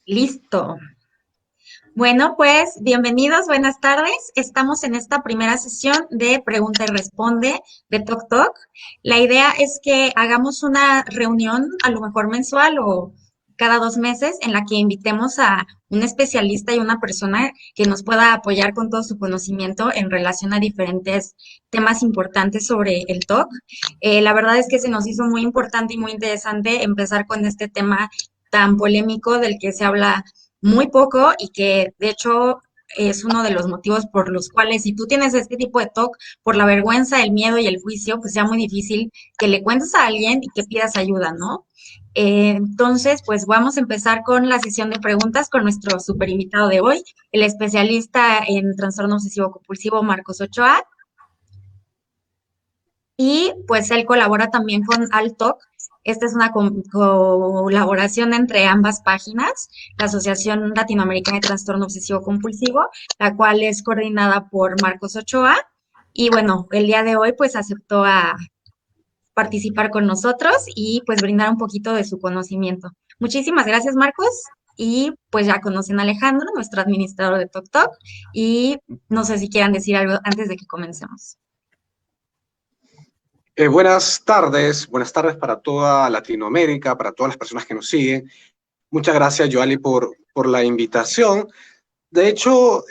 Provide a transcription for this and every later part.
Listo. Bueno, pues bienvenidos, buenas tardes. Estamos en esta primera sesión de Pregunta y Responde de Tok Tok. La idea es que hagamos una reunión, a lo mejor mensual o cada 2 meses, en la que invitemos a un especialista y una persona que nos pueda apoyar con todo su conocimiento en relación a diferentes temas importantes sobre el TOC. La verdad es que se nos hizo muy importante y muy interesante empezar con este tema tan polémico del que se habla muy poco y que de hecho es uno de los motivos por los cuales si tú tienes este tipo de TOC, por la vergüenza, el miedo y el juicio, pues sea muy difícil que le cuentes a alguien y que pidas ayuda, ¿no? Entonces, pues vamos a empezar con la sesión de preguntas con nuestro super invitado de hoy, el especialista en trastorno obsesivo compulsivo Marcos Ochoa. Y pues él colabora también con Altoc. Esta es una colaboración entre ambas páginas, la Asociación Latinoamericana de Trastorno Obsesivo Compulsivo, la cual es coordinada por Marcos Ochoa. Y bueno, el día de hoy pues aceptó a participar con nosotros y pues brindar un poquito de su conocimiento. Muchísimas gracias, Marcos. Y pues ya conocen a Alejandro, nuestro administrador de TokTok. Y no sé si quieran decir algo antes de que comencemos. Buenas tardes para toda Latinoamérica, para todas las personas que nos siguen. Muchas gracias, Joali, por la invitación. De hecho,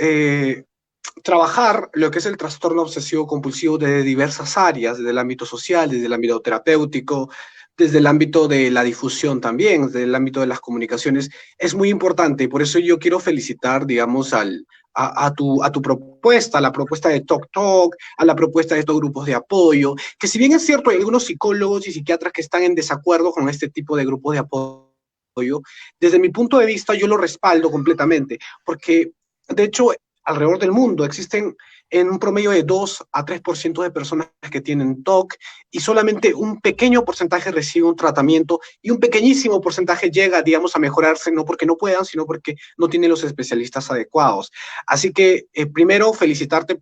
trabajar lo que es el trastorno obsesivo compulsivo desde diversas áreas, desde el ámbito social, desde el ámbito terapéutico, desde el ámbito de la difusión también, desde el ámbito de las comunicaciones, es muy importante. Y por eso yo quiero felicitar, digamos, a tu propuesta, a la propuesta de Tok Tok, a la propuesta de estos grupos de apoyo, que si bien es cierto, hay algunos psicólogos y psiquiatras que están en desacuerdo con este tipo de grupos de apoyo, desde mi punto de vista yo lo respaldo completamente, porque de hecho alrededor del mundo existen en un promedio de 2 a 3% de personas que tienen TOC y solamente un pequeño porcentaje recibe un tratamiento y un pequeñísimo porcentaje llega, digamos, a mejorarse, no porque no puedan, sino porque no tienen los especialistas adecuados. Así que, primero, felicitarte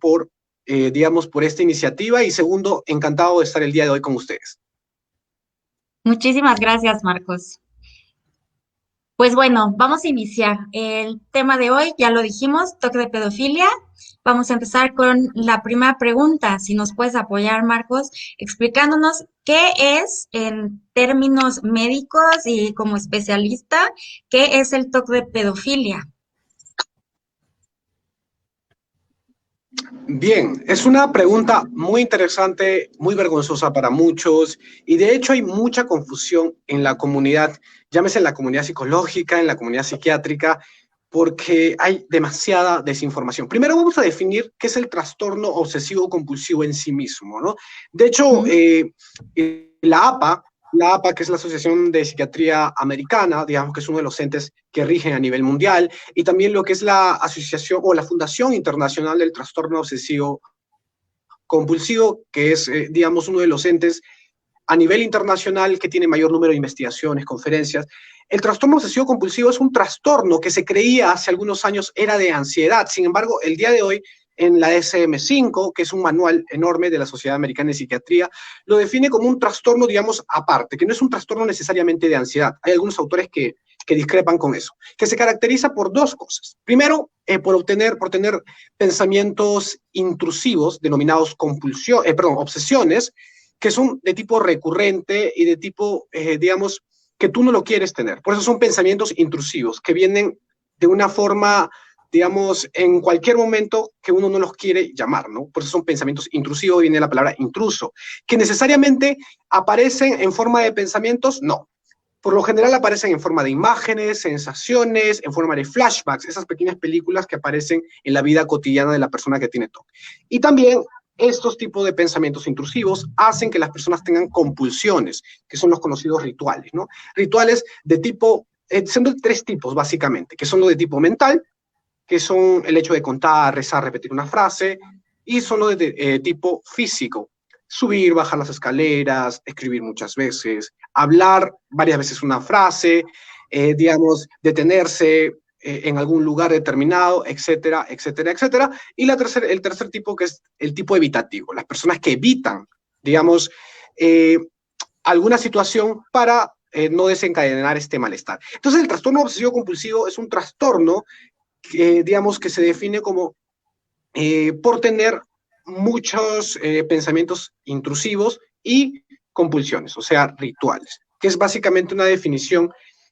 digamos, por esta iniciativa y segundo, encantado de estar el día de hoy con ustedes. Muchísimas gracias, Marcos. Pues bueno, vamos a iniciar. El tema de hoy, ya lo dijimos, toque de pedofilia. Vamos a empezar con la primera pregunta. Si nos puedes apoyar, Marcos, explicándonos qué es, en términos médicos y como especialista, qué es el toque de pedofilia. Bien, es una pregunta muy interesante, muy vergonzosa para muchos y de hecho hay mucha confusión en la comunidad, llámese en la comunidad psicológica, en la comunidad psiquiátrica, porque hay demasiada desinformación. Primero vamos a definir qué es el trastorno obsesivo compulsivo en sí mismo, ¿no? De hecho, Ujú. la APA, que es la Asociación de Psiquiatría Americana, digamos que es uno de los entes que rigen a nivel mundial, y también lo que es la Asociación o la Fundación Internacional del Trastorno Obsesivo Compulsivo, que es, digamos, uno de los entes a nivel internacional que tiene mayor número de investigaciones, conferencias. El trastorno obsesivo compulsivo es un trastorno que se creía hace algunos años era de ansiedad. Sin embargo, el día de hoy, en la DSM-5, que es un manual enorme de la Sociedad Americana de Psiquiatría, lo define como un trastorno, digamos, aparte, que no es un trastorno necesariamente de ansiedad. Hay algunos autores que discrepan con eso, que se caracteriza por dos cosas. Primero, por tener pensamientos intrusivos, denominados obsesiones, que son de tipo recurrente y de tipo, digamos, que tú no lo quieres tener. Por eso son pensamientos intrusivos, que vienen de una forma, digamos, en cualquier momento que uno no los quiere llamar, ¿no? Por eso son pensamientos intrusivos, viene la palabra intruso. Que necesariamente aparecen en forma de pensamientos, no. Por lo general aparecen en forma de imágenes, sensaciones, en forma de flashbacks, esas pequeñas películas que aparecen en la vida cotidiana de la persona que tiene TOC. Y también estos tipos de pensamientos intrusivos hacen que las personas tengan compulsiones, que son los conocidos rituales, ¿no? Rituales de tipo, son de tres tipos básicamente, que son los de tipo mental, que son el hecho de contar, rezar, repetir una frase, y son los de tipo físico, subir, bajar las escaleras, escribir muchas veces, hablar varias veces una frase, digamos, detenerse en algún lugar determinado, etcétera, etcétera, etcétera. Y el tercer tipo, que es el tipo evitativo, las personas que evitan, digamos, alguna situación para no desencadenar este malestar. Entonces, el trastorno obsesivo compulsivo es un trastorno que, digamos, que se define como por tener muchos pensamientos intrusivos y compulsiones, o sea, rituales, que es básicamente una definición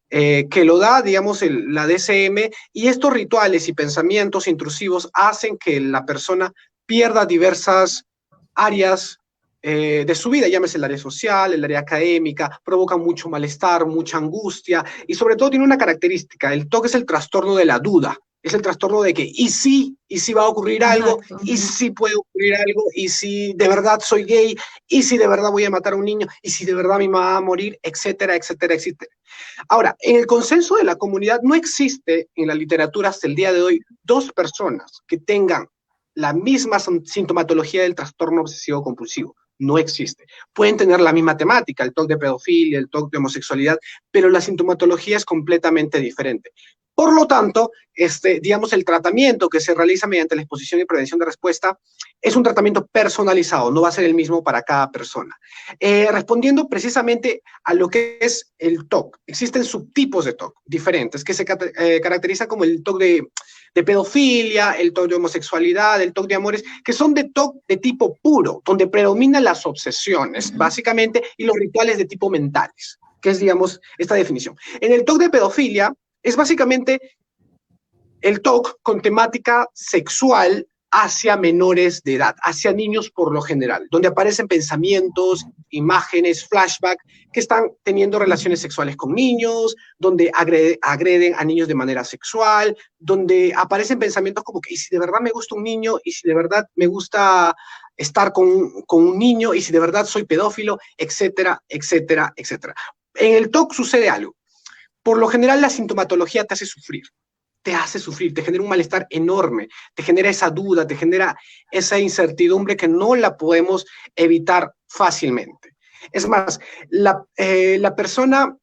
que lo da, digamos, la DSM, y estos rituales y pensamientos intrusivos hacen que la persona pierda diversas áreas de su vida, llámese el área social, el área académica, provoca mucho malestar, mucha angustia, y sobre todo tiene una característica, el TOC es el trastorno de la duda, es el trastorno de que, y si va a ocurrir algo, Exacto. y si puede ocurrir algo, y si de verdad soy gay, y si de verdad voy a matar a un niño, y si de verdad mi mamá va a morir, etcétera, etcétera, etcétera. Ahora, en el consenso de la comunidad no existe en la literatura hasta el día de hoy dos personas que tengan la misma sintomatología del trastorno obsesivo compulsivo. No existe. Pueden tener la misma temática, el TOC de pedofilia, el TOC de homosexualidad, pero la sintomatología es completamente diferente. Por lo tanto, digamos, el tratamiento que se realiza mediante la exposición y prevención de respuesta es un tratamiento personalizado, no va a ser el mismo para cada persona. Respondiendo precisamente a lo que es el TOC, existen subtipos de TOC diferentes que se caracterizan como el TOC de pedofilia, el TOC de homosexualidad, el TOC de amores, que son de TOC de tipo puro, donde predominan las obsesiones, básicamente, y los rituales de tipo mentales, que es, digamos, esta definición. En el TOC de pedofilia es básicamente el TOC con temática sexual hacia menores de edad, hacia niños por lo general, donde aparecen pensamientos, imágenes, flashback, que están teniendo relaciones sexuales con niños, donde agreden a niños de manera sexual, donde aparecen pensamientos como que, ¿y si de verdad me gusta un niño? ¿Y si de verdad me gusta estar con un niño? ¿Y si de verdad soy pedófilo? Etcétera, etcétera, etcétera. En el TOC sucede algo. Por lo general, la sintomatología te hace sufrir, te genera un malestar enorme, te genera esa duda, te genera esa incertidumbre que no la podemos evitar fácilmente. Es más, la persona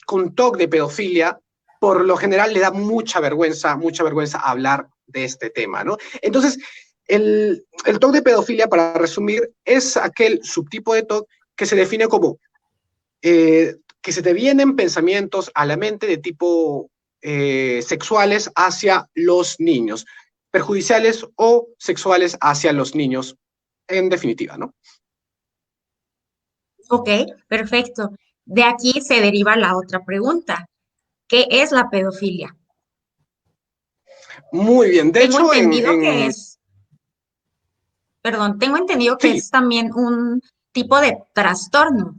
con TOC de pedofilia, por lo general le da mucha vergüenza hablar de este tema, ¿no? Entonces, el TOC de pedofilia, para resumir, es aquel subtipo de TOC que se define como que se te vienen pensamientos a la mente de tipo sexuales hacia los niños, perjudiciales o sexuales hacia los niños, en definitiva, ¿no? Ok, perfecto. De aquí se deriva la otra pregunta. ¿Qué es la pedofilia? Muy bien, de Tengo hecho, entendido que es, perdón, tengo entendido que sí, es también un tipo de trastorno.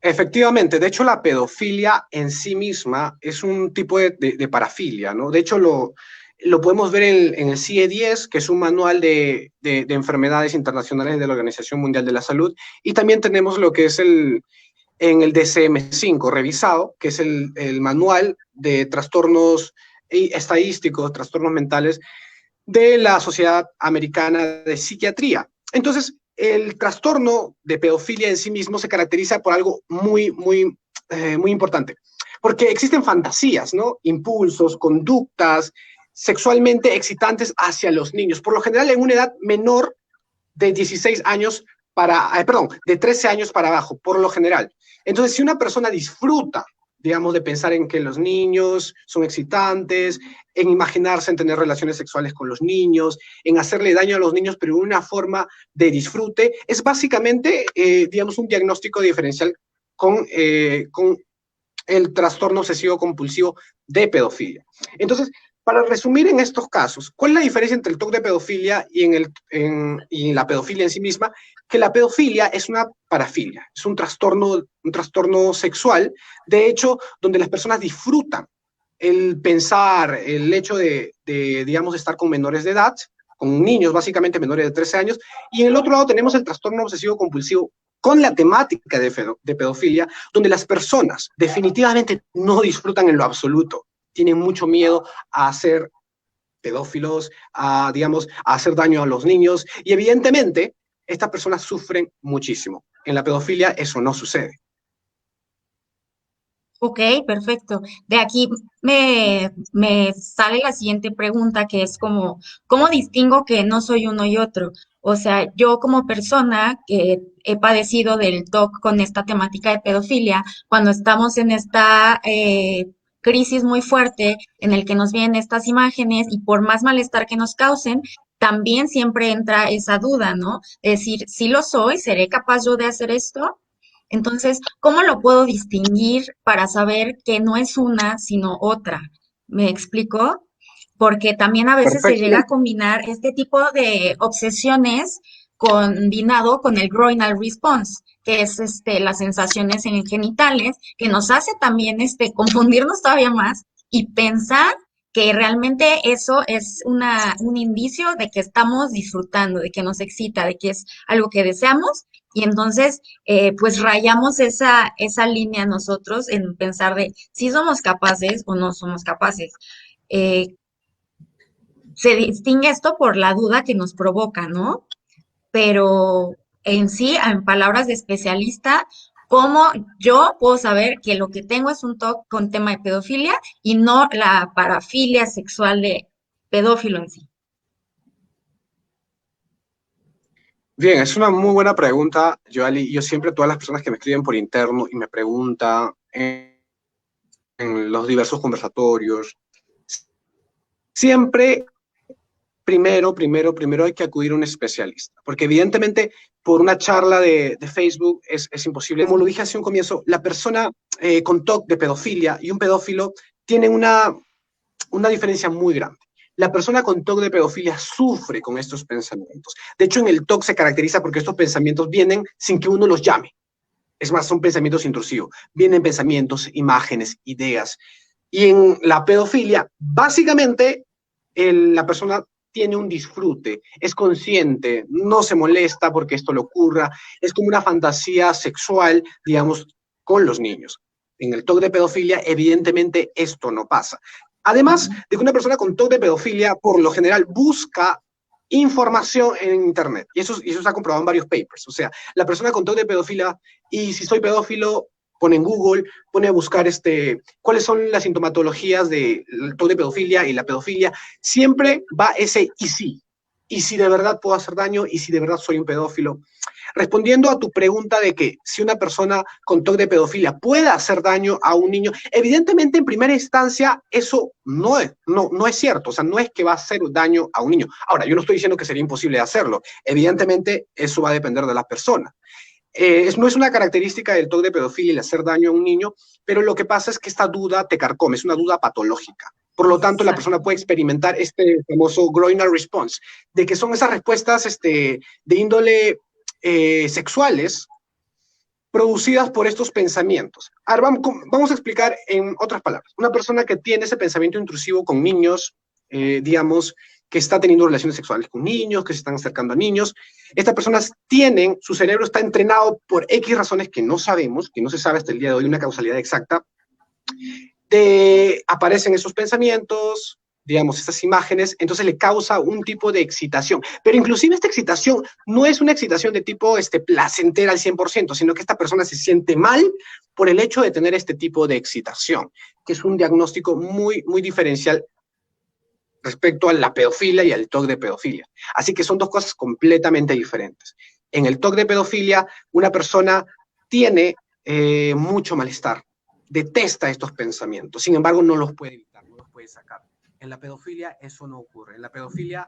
efectivamente, de hecho la pedofilia en sí misma es un tipo de parafilia, ¿no? De hecho lo podemos ver en el CIE-10, que es un manual de enfermedades internacionales de la Organización Mundial de la Salud, y también tenemos lo que es en el DSM-5 revisado, que es el manual de trastornos estadísticos, trastornos mentales de la Sociedad Americana de Psiquiatría. Entonces, el trastorno de pedofilia en sí mismo se caracteriza por algo muy importante, porque existen fantasías, ¿no? Impulsos, conductas sexualmente excitantes hacia los niños, por lo general en una edad menor de 16 años de 13 años para abajo, por lo general. Entonces, si una persona disfruta, digamos, de pensar en que los niños son excitantes, en imaginarse en tener relaciones sexuales con los niños, en hacerle daño a los niños, pero de una forma de disfrute, es básicamente, digamos, un diagnóstico diferencial con el trastorno obsesivo compulsivo de pedofilia. Entonces, para resumir en estos casos, ¿cuál es la diferencia entre el TOC de pedofilia y la pedofilia en sí misma? Que la pedofilia es una parafilia, es un trastorno sexual, de hecho, donde las personas disfrutan el pensar, el hecho digamos, estar con menores de edad, con niños básicamente menores de 13 años, y en el otro lado tenemos el trastorno obsesivo compulsivo con la temática de pedofilia, donde las personas definitivamente no disfrutan en lo absoluto, tienen mucho miedo a ser pedófilos, digamos, a hacer daño a los niños, y evidentemente estas personas sufren muchísimo. En la pedofilia eso no sucede. Ok, perfecto. De aquí me sale la siguiente pregunta, que es como, ¿cómo distingo que no soy uno y otro? O sea, yo como persona que he padecido del TOC con esta temática de pedofilia, cuando estamos en esta crisis muy fuerte en el que nos vienen estas imágenes y por más malestar que nos causen, también siempre entra esa duda, ¿no? Es decir, si lo soy, ¿seré capaz yo de hacer esto? Entonces, ¿cómo lo puedo distinguir para saber que no es una, sino otra? ¿Me explico? Porque también a veces se llega a Perfectamente. combinar este tipo de obsesiones combinado con el groinal response, que es las sensaciones en genitales, que nos hace también confundirnos todavía más y pensar que realmente eso es un indicio de que estamos disfrutando, de que nos excita, de que es algo que deseamos, y entonces pues rayamos esa línea nosotros en pensar de si somos capaces o no somos capaces. Eh, Se distingue esto por la duda que nos provoca, ¿no? Pero en sí, en palabras de especialista, ¿cómo yo puedo saber que lo que tengo es un TOC con tema de pedofilia y no la parafilia sexual de pedófilo en sí? Bien, es una muy buena pregunta, Joali. Yo siempre, todas las personas que me escriben por interno y me preguntan en los diversos conversatorios, siempre primero hay que acudir a un especialista, porque evidentemente por una charla de Facebook es imposible. Como lo dije hace un comienzo, la persona con TOC de pedofilia y un pedófilo tienen una diferencia muy grande. La persona con TOC de pedofilia sufre con estos pensamientos. De hecho, en el TOC se caracteriza porque estos pensamientos vienen sin que uno los llame. Es más, son pensamientos intrusivos. Vienen pensamientos, imágenes, ideas. Y en la pedofilia, básicamente, la persona tiene un disfrute, es consciente, no se molesta porque esto le ocurra, es como una fantasía sexual, digamos, con los niños. En el TOC de pedofilia, evidentemente, esto no pasa. Además de que una persona con TOC de pedofilia, por lo general, busca información en Internet. Y eso se ha comprobado en varios papers. O sea, la persona con TOC de pedofilia, y si soy pedófilo, pone en Google, pone a buscar cuáles son las sintomatologías del TOC de pedofilia y la pedofilia. Siempre va ese y si de verdad puedo hacer daño, y si de verdad soy un pedófilo. Respondiendo a tu pregunta de que si una persona con TOC de pedofilia puede hacer daño a un niño, evidentemente en primera instancia eso no es cierto, o sea, no es que va a hacer daño a un niño. Ahora, yo no estoy diciendo que sería imposible hacerlo, evidentemente eso va a depender de la persona. No es una característica del TOC de pedofilia el hacer daño a un niño, pero lo que pasa es que esta duda te carcome, es una duda patológica. Por lo tanto, la persona Exacto. puede experimentar este famoso groinal response, de que son esas respuestas de índole sexuales producidas por estos pensamientos. Ahora vamos a explicar en otras palabras. Una persona que tiene ese pensamiento intrusivo con niños, digamos, que está teniendo relaciones sexuales con niños, que se están acercando a niños. Estas personas tienen, su cerebro está entrenado por X razones que no sabemos, que no se sabe hasta el día de hoy una causalidad exacta, aparecen esos pensamientos, digamos, estas imágenes, entonces le causa un tipo de excitación. Pero inclusive esta excitación no es una excitación de tipo placentera al 100%, sino que esta persona se siente mal por el hecho de tener este tipo de excitación, que es un diagnóstico muy, muy diferencial respecto a la pedofilia y al TOC de pedofilia. Así que son dos cosas completamente diferentes. En el TOC de pedofilia, una persona tiene mucho malestar, detesta estos pensamientos, sin embargo no los puede evitar, no los puede sacar. En la pedofilia eso no ocurre. En la pedofilia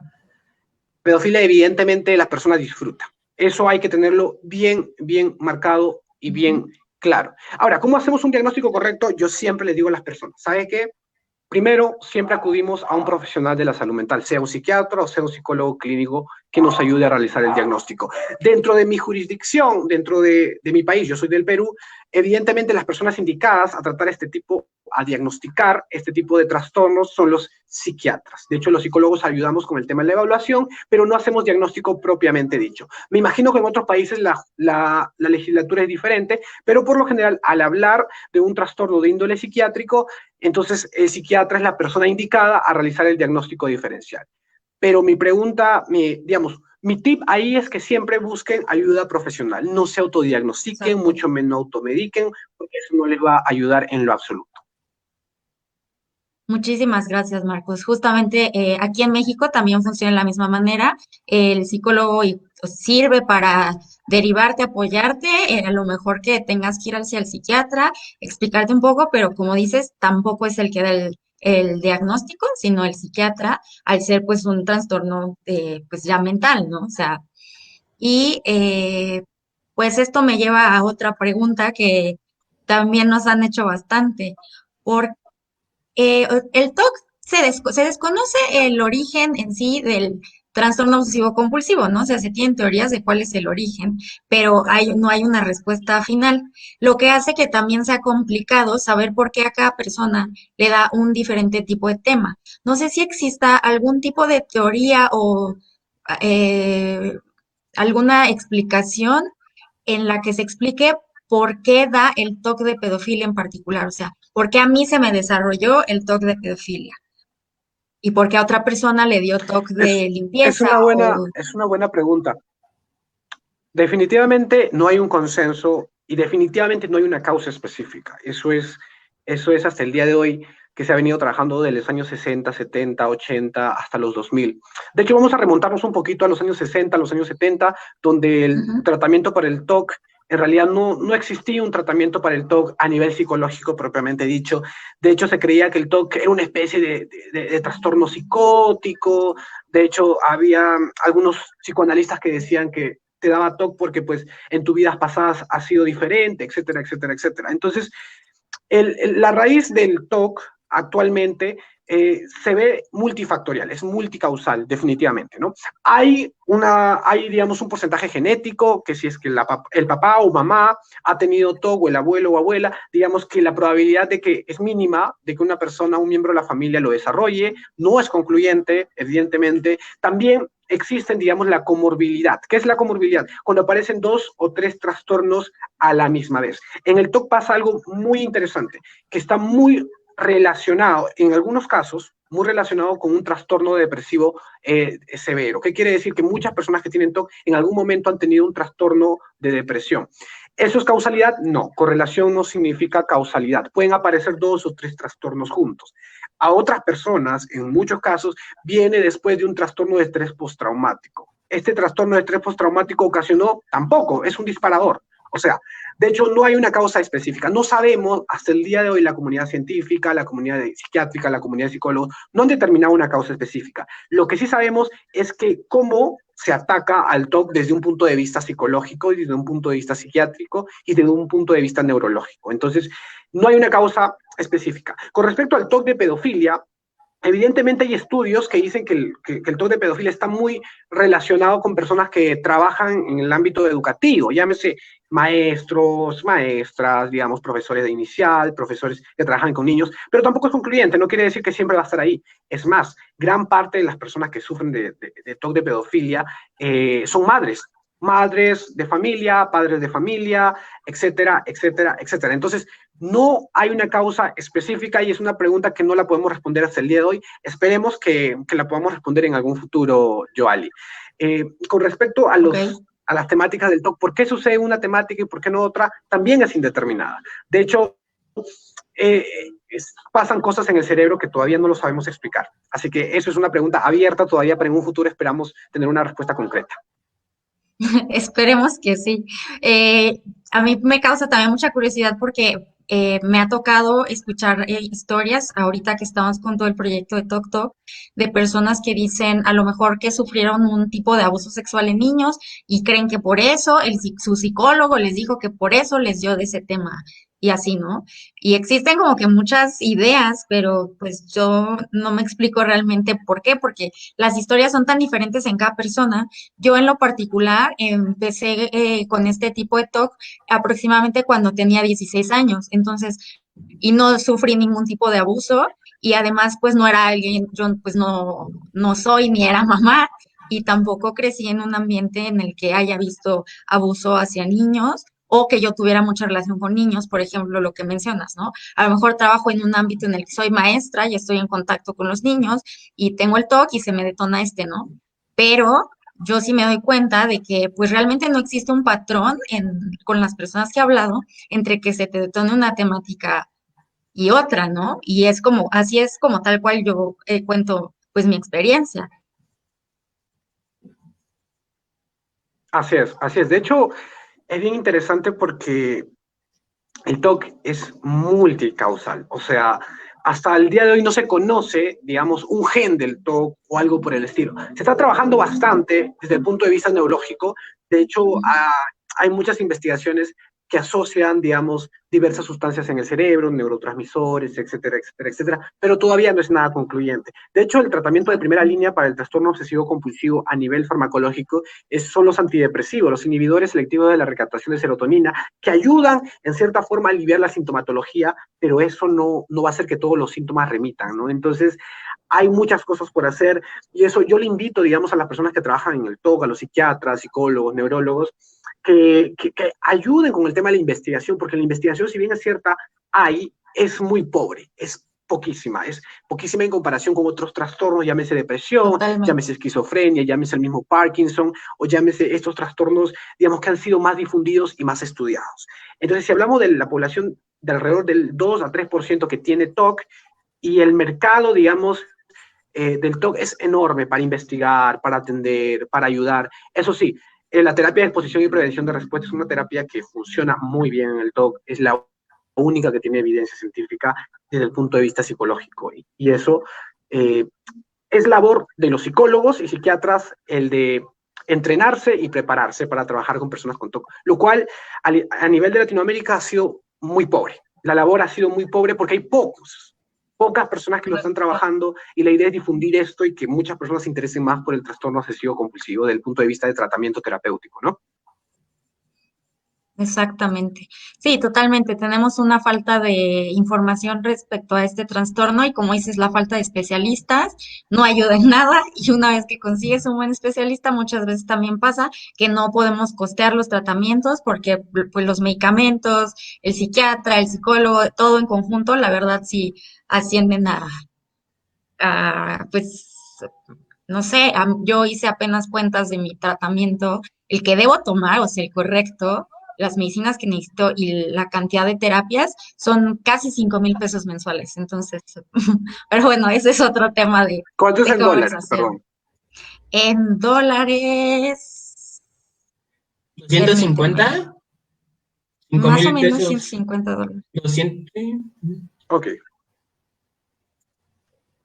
evidentemente la persona disfruta. Eso hay que tenerlo bien, bien marcado y bien claro. Ahora, ¿cómo hacemos un diagnóstico correcto? Yo siempre le digo a las personas, ¿sabe qué? Primero, siempre acudimos a un profesional de la salud mental, sea un psiquiatra o sea un psicólogo clínico que nos ayude a realizar el diagnóstico. Dentro de mi jurisdicción, dentro de mi país, yo soy del Perú, evidentemente las personas indicadas a tratar a diagnosticar este tipo de trastornos son los psiquiatras. De hecho, los psicólogos ayudamos con el tema de la evaluación, pero no hacemos diagnóstico propiamente dicho. Me imagino que en otros países la legislatura es diferente, pero por lo general, al hablar de un trastorno de índole psiquiátrico, entonces el psiquiatra es la persona indicada a realizar el diagnóstico diferencial. Pero mi pregunta, mi Mi tip ahí es que siempre busquen ayuda profesional, no se autodiagnostiquen, Exacto. mucho menos automediquen, porque eso no les va a ayudar en lo absoluto. Muchísimas gracias, Marcos. Justamente aquí en México también funciona de la misma manera. El psicólogo pues, sirve para derivarte, apoyarte, a lo mejor que tengas que ir hacia el psiquiatra, explicarte un poco, pero como dices, tampoco es el que da el diagnóstico, sino el psiquiatra, al ser pues un trastorno pues ya mental, ¿no? O sea, y pues esto me lleva a otra pregunta que también nos han hecho bastante. El TOC se desconoce el origen en sí del trastorno obsesivo compulsivo, ¿no? O sea, se tienen teorías de cuál es el origen, pero no hay una respuesta final, lo que hace que también sea complicado saber por qué a cada persona le da un diferente tipo de tema. No sé si exista algún tipo de teoría o eh, alguna explicación en la que se explique por qué da el TOC de pedofilia en particular, o sea, por qué a mí se me desarrolló el TOC de pedofilia y por qué a otra persona le dio TOC Es, de limpieza o... es una buena pregunta. Definitivamente no hay un consenso y definitivamente no hay una causa específica. Eso es hasta el día de hoy que se ha venido trabajando desde los años 60, 70, 80 hasta los 2000. De hecho, vamos a remontarnos un poquito a los años 60, a los años 70, donde el Ujú. tratamiento para el TOC, en realidad no existía un tratamiento para el TOC a nivel psicológico propiamente dicho. De hecho, se creía que el TOC era una especie de trastorno psicótico. De hecho, había algunos psicoanalistas que decían que te daba TOC porque pues en tus vidas pasadas ha sido diferente, etcétera, etcétera, etcétera. Entonces, la raíz del TOC actualmente se ve multifactorial, es multicausal, definitivamente, ¿no? Hay, digamos, un porcentaje genético, que si es que el papá o mamá ha tenido TOC, o el abuelo o abuela, digamos que la probabilidad de que es mínima, de que una persona, un miembro de la familia lo desarrolle, no es concluyente, evidentemente. También existen, digamos, la comorbilidad. ¿Qué es la comorbilidad? Cuando aparecen dos o tres trastornos a la misma vez. En el TOC pasa algo muy interesante, que está muy relacionado, en algunos casos, muy relacionado con un trastorno depresivo severo. ¿Qué quiere decir? Que muchas personas que tienen TOC en algún momento han tenido un trastorno de depresión. ¿Eso es causalidad? No, correlación no significa causalidad. Pueden aparecer dos o tres trastornos juntos. A otras personas, en muchos casos, viene después de un trastorno de estrés postraumático. Este trastorno de estrés postraumático ocasionó tampoco, es un disparador. O sea, de hecho, no hay una causa específica. No sabemos, hasta el día de hoy, la comunidad científica, la comunidad psiquiátrica, la comunidad de psicólogos, no han determinado una causa específica. Lo que sí sabemos es que cómo se ataca al TOC desde un punto de vista psicológico, desde un punto de vista psiquiátrico y desde un punto de vista neurológico. Entonces, no hay una causa específica. Con respecto al TOC de pedofilia, evidentemente hay estudios que dicen que el TOC de pedofilia está muy relacionado con personas que trabajan en el ámbito educativo, llámese maestros, maestras, digamos, profesores de inicial, profesores que trabajan con niños, pero tampoco es concluyente, no quiere decir que siempre va a estar ahí. Es más, gran parte de las personas que sufren de TOC de pedofilia son madres, madres de familia, padres de familia, etcétera, etcétera, etcétera. Entonces, no hay una causa específica y es una pregunta que no la podemos responder hasta el día de hoy. Esperemos que la podamos responder en algún futuro, Joali. Con respecto a, Ok. a las temáticas del TOC, ¿por qué sucede una temática y por qué no otra? También es indeterminada. De hecho, eh, pasan cosas en el cerebro que todavía no lo sabemos explicar. Así que eso es una pregunta abierta todavía, pero en un futuro esperamos tener una respuesta concreta. Esperemos que sí. A mí me causa también mucha curiosidad porque me ha tocado escuchar historias, ahorita que estamos con todo el proyecto de Tok Tok, de personas que dicen a lo mejor que sufrieron un tipo de abuso sexual en niños y creen que por eso su psicólogo les dijo que por eso les dio de ese tema y así, ¿no? Y existen como que muchas ideas, pero pues yo no me explico realmente por qué, porque las historias son tan diferentes en cada persona. Yo en lo particular empecé con este tipo de TOC aproximadamente cuando tenía 16 años, entonces, y no sufrí ningún tipo de abuso y además pues no era alguien, yo pues no soy ni era mamá y tampoco crecí en un ambiente en el que haya visto abuso hacia niños o que yo tuviera mucha relación con niños, por ejemplo, lo que mencionas, ¿no? A lo mejor trabajo en un ámbito en el que soy maestra y estoy en contacto con los niños y tengo el TOC y se me detona este, ¿no? Pero yo sí me doy cuenta de que pues realmente no existe un patrón con las personas que he hablado entre que se te detone una temática y otra, ¿no? Y es como, así es como tal cual yo cuento pues mi experiencia. Así es, así es. De hecho, es bien interesante porque el TOC es multicausal, o sea, hasta el día de hoy no se conoce, digamos, un gen del TOC o algo por el estilo. Se está trabajando bastante desde el punto de vista neurológico. De hecho, hay muchas investigaciones que asocian, digamos, diversas sustancias en el cerebro, neurotransmisores, etcétera, etcétera, etcétera, pero todavía no es nada concluyente. De hecho, el tratamiento de primera línea para el trastorno obsesivo compulsivo a nivel farmacológico son los antidepresivos, los inhibidores selectivos de la recaptación de serotonina, que ayudan en cierta forma a aliviar la sintomatología, pero eso no va a hacer que todos los síntomas remitan, ¿no? Entonces, hay muchas cosas por hacer y eso yo le invito, digamos, a las personas que trabajan en el TOC, a los psiquiatras, psicólogos, neurólogos, que ayuden con el tema de la investigación, porque la investigación, si bien es cierta, es muy pobre, es poquísima en comparación con otros trastornos, llámese depresión, Totalmente. llámese esquizofrenia, llámese el mismo Parkinson, o llámese estos trastornos, digamos, que han sido más difundidos y más estudiados. Entonces, si hablamos de la población de alrededor del 2 a 3% que tiene TOC, y el mercado, digamos, del TOC es enorme para investigar, para atender, para ayudar. Eso sí, la terapia de exposición y prevención de respuesta es una terapia que funciona muy bien en el TOC, es la única que tiene evidencia científica desde el punto de vista psicológico. Y eso eh, es labor de los psicólogos y psiquiatras el de entrenarse y prepararse para trabajar con personas con TOC, lo cual a nivel de Latinoamérica ha sido muy pobre. La labor ha sido muy pobre porque hay pocas personas que lo están trabajando y la idea es difundir esto y que muchas personas se interesen más por el trastorno obsesivo compulsivo desde el punto de vista de tratamiento terapéutico, ¿no? Exactamente. Sí, totalmente. Tenemos una falta de información respecto a este trastorno y como dices, la falta de especialistas no ayuda en nada y una vez que consigues un buen especialista, muchas veces también pasa que no podemos costear los tratamientos porque pues los medicamentos, el psiquiatra, el psicólogo, todo en conjunto, la verdad sí ascienden pues, no sé, yo hice apenas cuentas de mi tratamiento, el que debo tomar, o sea, el correcto, las medicinas que necesito y la cantidad de terapias son casi 5,000 pesos mensuales. Entonces, pero bueno, ese es otro tema ¿Cuánto es de en dólares? conversación. Perdón. En dólares, ¿Doscientos permíteme, cincuenta? ¿Cinco más o mil menos pesos? 150 dólares. 200, Ok.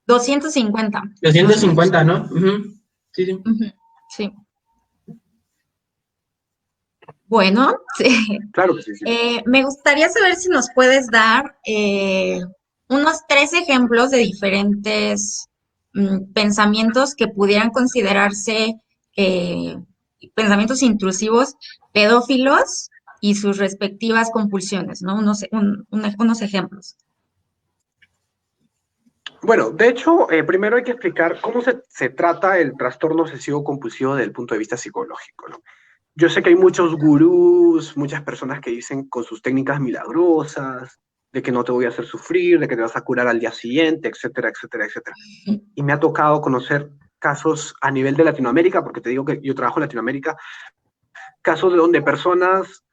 250 más doscientos o menos. cincuenta, ¿no? Ujú. Sí, sí. Ujú, sí. Bueno, sí. Claro que sí, sí. Me gustaría saber si nos puedes dar unos 3 ejemplos de diferentes pensamientos que pudieran considerarse eh, pensamientos intrusivos, pedófilos y sus respectivas compulsiones, ¿no? Unos ejemplos. Bueno, de hecho, primero hay que explicar cómo se trata el trastorno obsesivo compulsivo desde el punto de vista psicológico, ¿no? Yo sé que hay muchos gurús, muchas personas que dicen con sus técnicas milagrosas, de que no te voy a hacer sufrir, de que te vas a curar al día siguiente, etcétera, etcétera, etcétera. Y me ha tocado conocer casos a nivel de Latinoamérica, porque te digo que yo trabajo en Latinoamérica, casos de donde personas,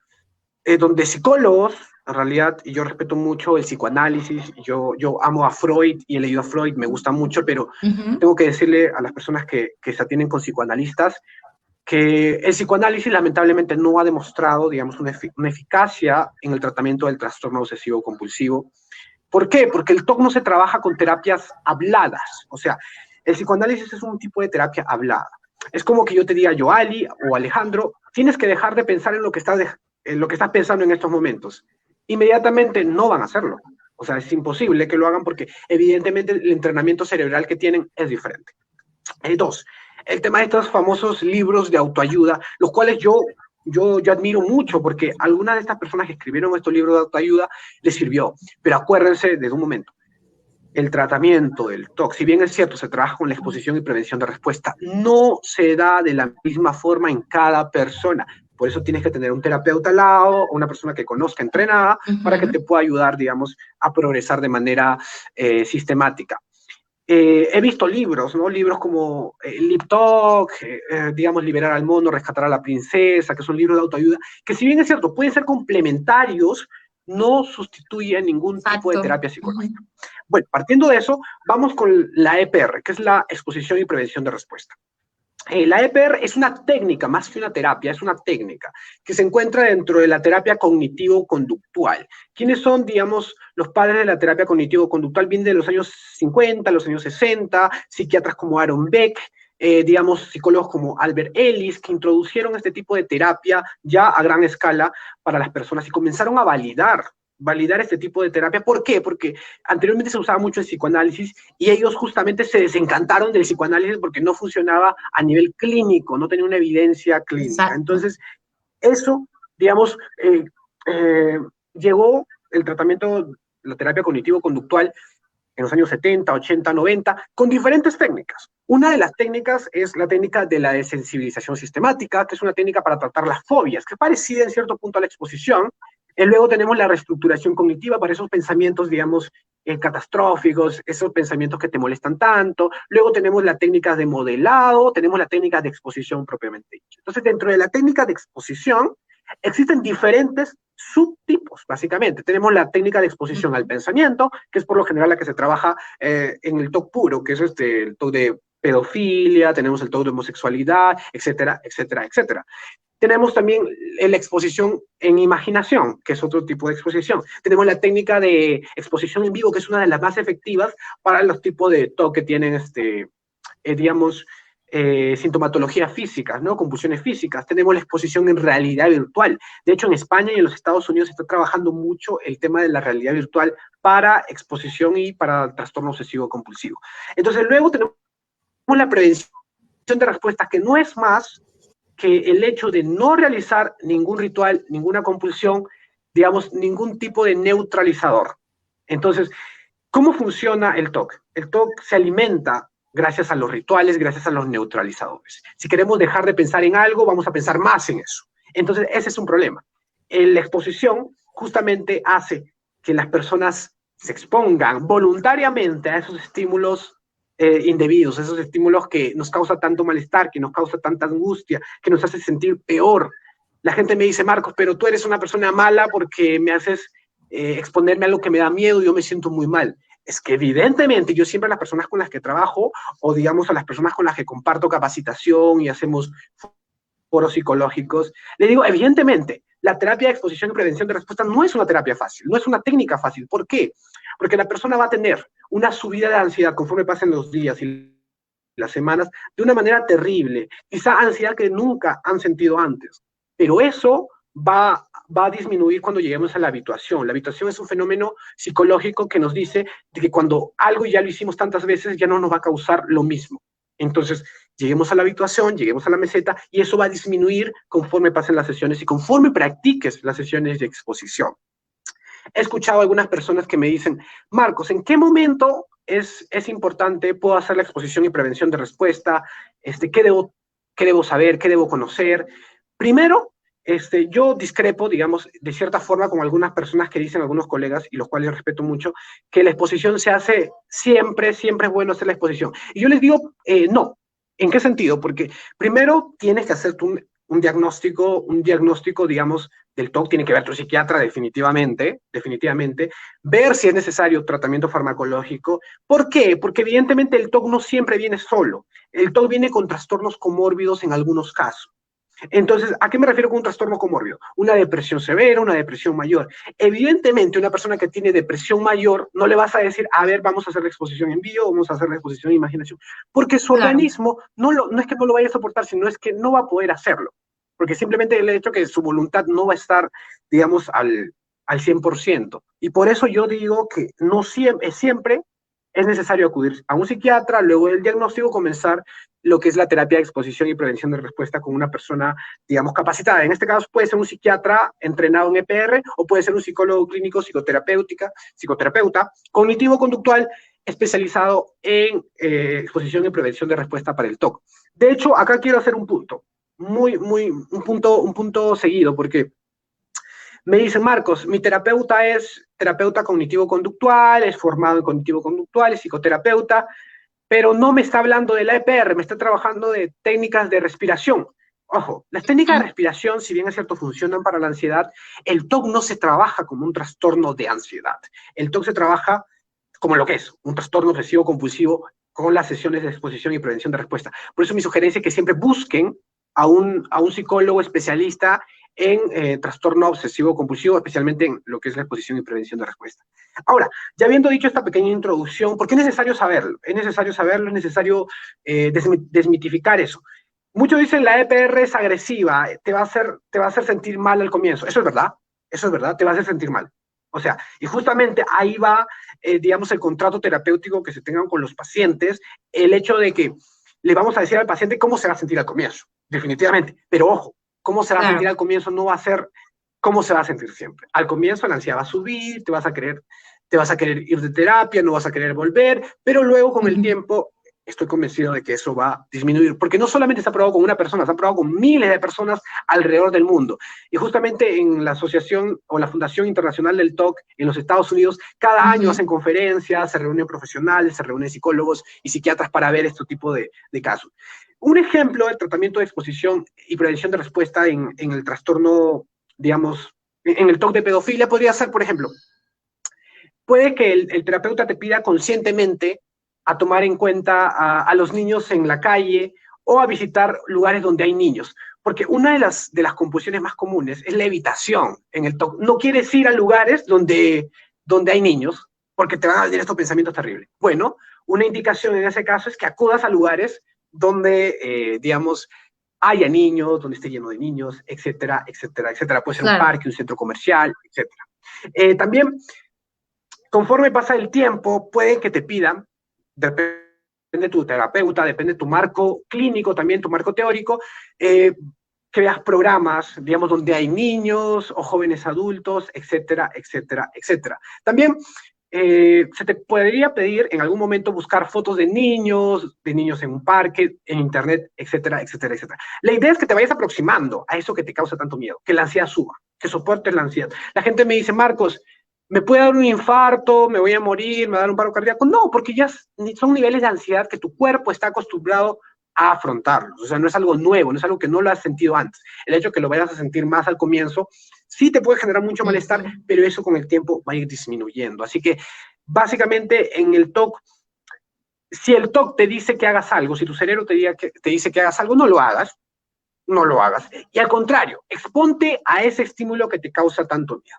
donde psicólogos, en realidad, y yo respeto mucho el psicoanálisis, yo amo a Freud y he leído a Freud, me gusta mucho, pero Ujú, tengo que decirle a las personas que se atienden con psicoanalistas que el psicoanálisis lamentablemente no ha demostrado, digamos, una eficacia en el tratamiento del trastorno obsesivo compulsivo. ¿Por qué? Porque el TOC no se trabaja con terapias habladas, o sea, el psicoanálisis es un tipo de terapia hablada. Es como que yo te diga, Joali o Alejandro, tienes que dejar de pensar en lo que estás pensando en estos momentos. Inmediatamente no van a hacerlo. O sea, es imposible que lo hagan porque evidentemente el entrenamiento cerebral que tienen es diferente. Dos, el tema de estos famosos libros de autoayuda, los cuales yo admiro mucho porque algunas de estas personas que escribieron estos libros de autoayuda les sirvió. Pero acuérdense de un momento, el tratamiento del TOC, si bien es cierto, se trabaja con la exposición y prevención de respuesta, no se da de la misma forma en cada persona. Por eso tienes que tener un terapeuta al lado, una persona que conozca, entrenada, para que ujú, te pueda ayudar, digamos, a progresar de manera sistemática. He visto libros, ¿no? Libros como Lip Talk, digamos, Liberar al mono, Rescatar a la princesa, que son libros de autoayuda, que si bien es cierto, pueden ser complementarios, no sustituyen ningún tipo de Exacto. terapia psicológica. Bueno, partiendo de eso, vamos con la EPR, que es la exposición y prevención de respuesta. La EPR es una técnica, más que una terapia, es una técnica que se encuentra dentro de la terapia cognitivo-conductual. ¿Quiénes son, digamos, los padres de la terapia cognitivo-conductual? Vienen de los años 50, los años 60, psiquiatras como Aaron Beck, digamos, psicólogos como Albert Ellis, que introdujeron este tipo de terapia ya a gran escala para las personas y comenzaron a validar este tipo de terapia. ¿Por qué? Porque anteriormente se usaba mucho el psicoanálisis y ellos justamente se desencantaron del psicoanálisis porque no funcionaba a nivel clínico, no tenía una evidencia clínica. Exacto. Entonces, eso, digamos, llegó el tratamiento, la terapia cognitivo-conductual en los años 70, 80, 90, con diferentes técnicas. Una de las técnicas es la técnica de la desensibilización sistemática, que es una técnica para tratar las fobias, que es parecida en cierto punto a la exposición. Luego tenemos la reestructuración cognitiva para esos pensamientos, digamos, catastróficos, esos pensamientos que te molestan tanto. Luego tenemos la técnica de modelado, tenemos la técnica de exposición propiamente dicha. Entonces, dentro de la técnica de exposición, existen diferentes subtipos, básicamente. Tenemos la técnica de exposición al pensamiento, que es por lo general la que se trabaja en el TOC puro, que es el TOC de pedofilia, tenemos el TOC de homosexualidad, etcétera, etcétera, etcétera. Tenemos también la exposición en imaginación, que es otro tipo de exposición. Tenemos la técnica de exposición en vivo, que es una de las más efectivas para los tipos de TOC que tienen, digamos, sintomatología física, ¿no? Convulsiones físicas. Tenemos la exposición en realidad virtual. De hecho, en España y en los Estados Unidos se está trabajando mucho el tema de la realidad virtual para exposición y para trastorno obsesivo compulsivo. Entonces, luego tenemos la prevención de respuestas, que no es más que el hecho de no realizar ningún ritual, ninguna compulsión, digamos, ningún tipo de neutralizador. Entonces, ¿cómo funciona el TOC? El TOC se alimenta gracias a los rituales, gracias a los neutralizadores. Si queremos dejar de pensar en algo, vamos a pensar más en eso. Entonces, ese es un problema. La exposición justamente hace que las personas se expongan voluntariamente a esos estímulos indebidos, esos estímulos que nos causa tanto malestar, que nos causa tanta angustia, que nos hace sentir peor. La gente me dice, Marcos, pero tú eres una persona mala porque me haces exponerme a algo que me da miedo y yo me siento muy mal. Es que evidentemente yo siempre a las personas con las que trabajo o digamos a las personas con las que comparto capacitación y hacemos foros psicológicos, le digo, evidentemente, la terapia de exposición y prevención de respuesta no es una terapia fácil, no es una técnica fácil. ¿Por qué? Porque la persona va a tener una subida de ansiedad conforme pasen los días y las semanas de una manera terrible, quizá ansiedad que nunca han sentido antes, pero eso va a disminuir cuando lleguemos a la habituación. La habituación es un fenómeno psicológico que nos dice de que cuando algo ya lo hicimos tantas veces ya no nos va a causar lo mismo. Entonces, lleguemos a la habituación, lleguemos a la meseta y eso va a disminuir conforme pasen las sesiones y conforme practiques las sesiones de exposición. He escuchado a algunas personas que me dicen, Marcos, ¿en qué momento es importante, puedo hacer la exposición y prevención de respuesta? ¿Qué debo saber? ¿Qué debo conocer? Primero, yo discrepo, digamos, de cierta forma con algunas personas que dicen, algunos colegas, y los cuales respeto mucho, que la exposición se hace siempre, siempre es bueno hacer la exposición. Y yo les digo, no. ¿En qué sentido? Porque primero tienes que hacer un diagnóstico, digamos, del TOC, tiene que ver tu psiquiatra definitivamente, ver si es necesario tratamiento farmacológico. ¿Por qué? Porque evidentemente el TOC no siempre viene solo. El TOC viene con trastornos comórbidos en algunos casos. Entonces, ¿a qué me refiero con un trastorno comórbido? Una depresión severa, una depresión mayor. Evidentemente, una persona que tiene depresión mayor, no le vas a decir, a ver, vamos a hacer la exposición en vivo, vamos a hacer la exposición en imaginación, porque su organismo no es que no lo vaya a soportar, sino es que no va a poder hacerlo, porque simplemente el hecho que su voluntad no va a estar, digamos, al 100%. Y por eso yo digo que no siempre es necesario acudir a un psiquiatra, luego del diagnóstico comenzar lo que es la terapia de exposición y prevención de respuesta con una persona, digamos, capacitada. En este caso puede ser un psiquiatra entrenado en EPR o puede ser un psicólogo clínico, psicoterapeuta, cognitivo-conductual, especializado en exposición y prevención de respuesta para el TOC. De hecho, acá quiero hacer un punto, un punto seguido, porque me dicen, Marcos, mi terapeuta es terapeuta cognitivo-conductual, es formado en cognitivo-conductual, es psicoterapeuta. pero no me está hablando de la EPR, me está trabajando de técnicas de respiración. Ojo, las técnicas de respiración, si bien es cierto, funcionan para la ansiedad, el TOC no se trabaja como un trastorno de ansiedad. El TOC se trabaja como lo que es, un trastorno obsesivo compulsivo con las sesiones de exposición y prevención de respuesta. Por eso mi sugerencia es que siempre busquen a un psicólogo especialista en trastorno obsesivo compulsivo, especialmente en lo que es la exposición y prevención de respuesta. Ahora, ya habiendo dicho esta pequeña introducción, ¿por qué es necesario saberlo? Es necesario saberlo, es necesario desmitificar eso. Muchos dicen la EPR es agresiva, te va a hacer sentir mal al comienzo. Eso es verdad, te va a hacer sentir mal. O sea, y justamente ahí va, digamos, el contrato terapéutico que se tengan con los pacientes, el hecho de que le vamos a decir al paciente cómo se va a sentir al comienzo, definitivamente. Pero ojo, cómo se va a sentir al comienzo no va a ser cómo se va a sentir siempre. Al comienzo la ansiedad va a subir, te vas a querer ir de terapia, no vas a querer volver, pero luego con el tiempo estoy convencido de que eso va a disminuir, porque no solamente está probado con una persona, está probado con miles de personas alrededor del mundo. Y justamente en la asociación o la Fundación Internacional del TOC en los Estados Unidos, cada año hacen conferencias, se reúnen profesionales, se reúnen psicólogos y psiquiatras para ver este tipo de casos. Un ejemplo del tratamiento de exposición y prevención de respuesta en el trastorno, digamos, en el TOC de pedofilia podría ser, por ejemplo, puede que el terapeuta te pida conscientemente a tomar en cuenta a los niños en la calle o a visitar lugares donde hay niños. Porque una de las compulsiones más comunes es la evitación en el TOC. No quieres ir a lugares donde hay niños porque te van a venir estos pensamientos terribles. Bueno, una indicación en ese caso es que acudas a lugares donde, digamos, haya niños, donde esté lleno de niños, etcétera, etcétera, etcétera. Puede ser un parque, un centro comercial, etcétera. También, conforme pasa el tiempo, puede que te pidan, depende de tu terapeuta, depende de tu marco clínico, también tu marco teórico, que veas programas, digamos, donde hay niños o jóvenes adultos, etcétera, etcétera, etcétera. También se te podría pedir en algún momento buscar fotos de niños en un parque, en internet, etcétera, etcétera, etcétera. La idea es que te vayas aproximando a eso que te causa tanto miedo, que la ansiedad suba, que soportes la ansiedad. La gente me dice, Marcos, ¿me puede dar un infarto? ¿Me voy a morir? ¿Me va a dar un paro cardíaco? No, porque ya son niveles de ansiedad que tu cuerpo está acostumbrado a afrontarlos. O sea, no es algo nuevo, no es algo que no lo has sentido antes. El hecho de que lo vayas a sentir más al comienzo sí te puede generar mucho malestar, pero eso con el tiempo va a ir disminuyendo. Así que, básicamente, en el TOC, si el TOC te dice que hagas algo, si tu cerebro te dice que hagas algo, no lo hagas. No lo hagas. Y al contrario, exponte a ese estímulo que te causa tanto miedo.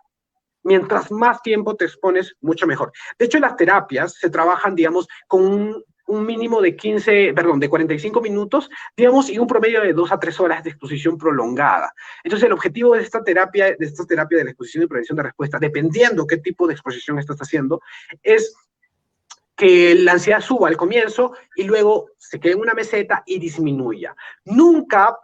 Mientras más tiempo te expones, mucho mejor. De hecho, las terapias se trabajan, digamos, con un mínimo de 45 minutos, digamos, y un promedio de 2 a 3 horas de exposición prolongada. Entonces, el objetivo de esta terapia de la exposición y prevención de respuesta, dependiendo qué tipo de exposición estás haciendo, es que la ansiedad suba al comienzo y luego se quede en una meseta y disminuya. Nunca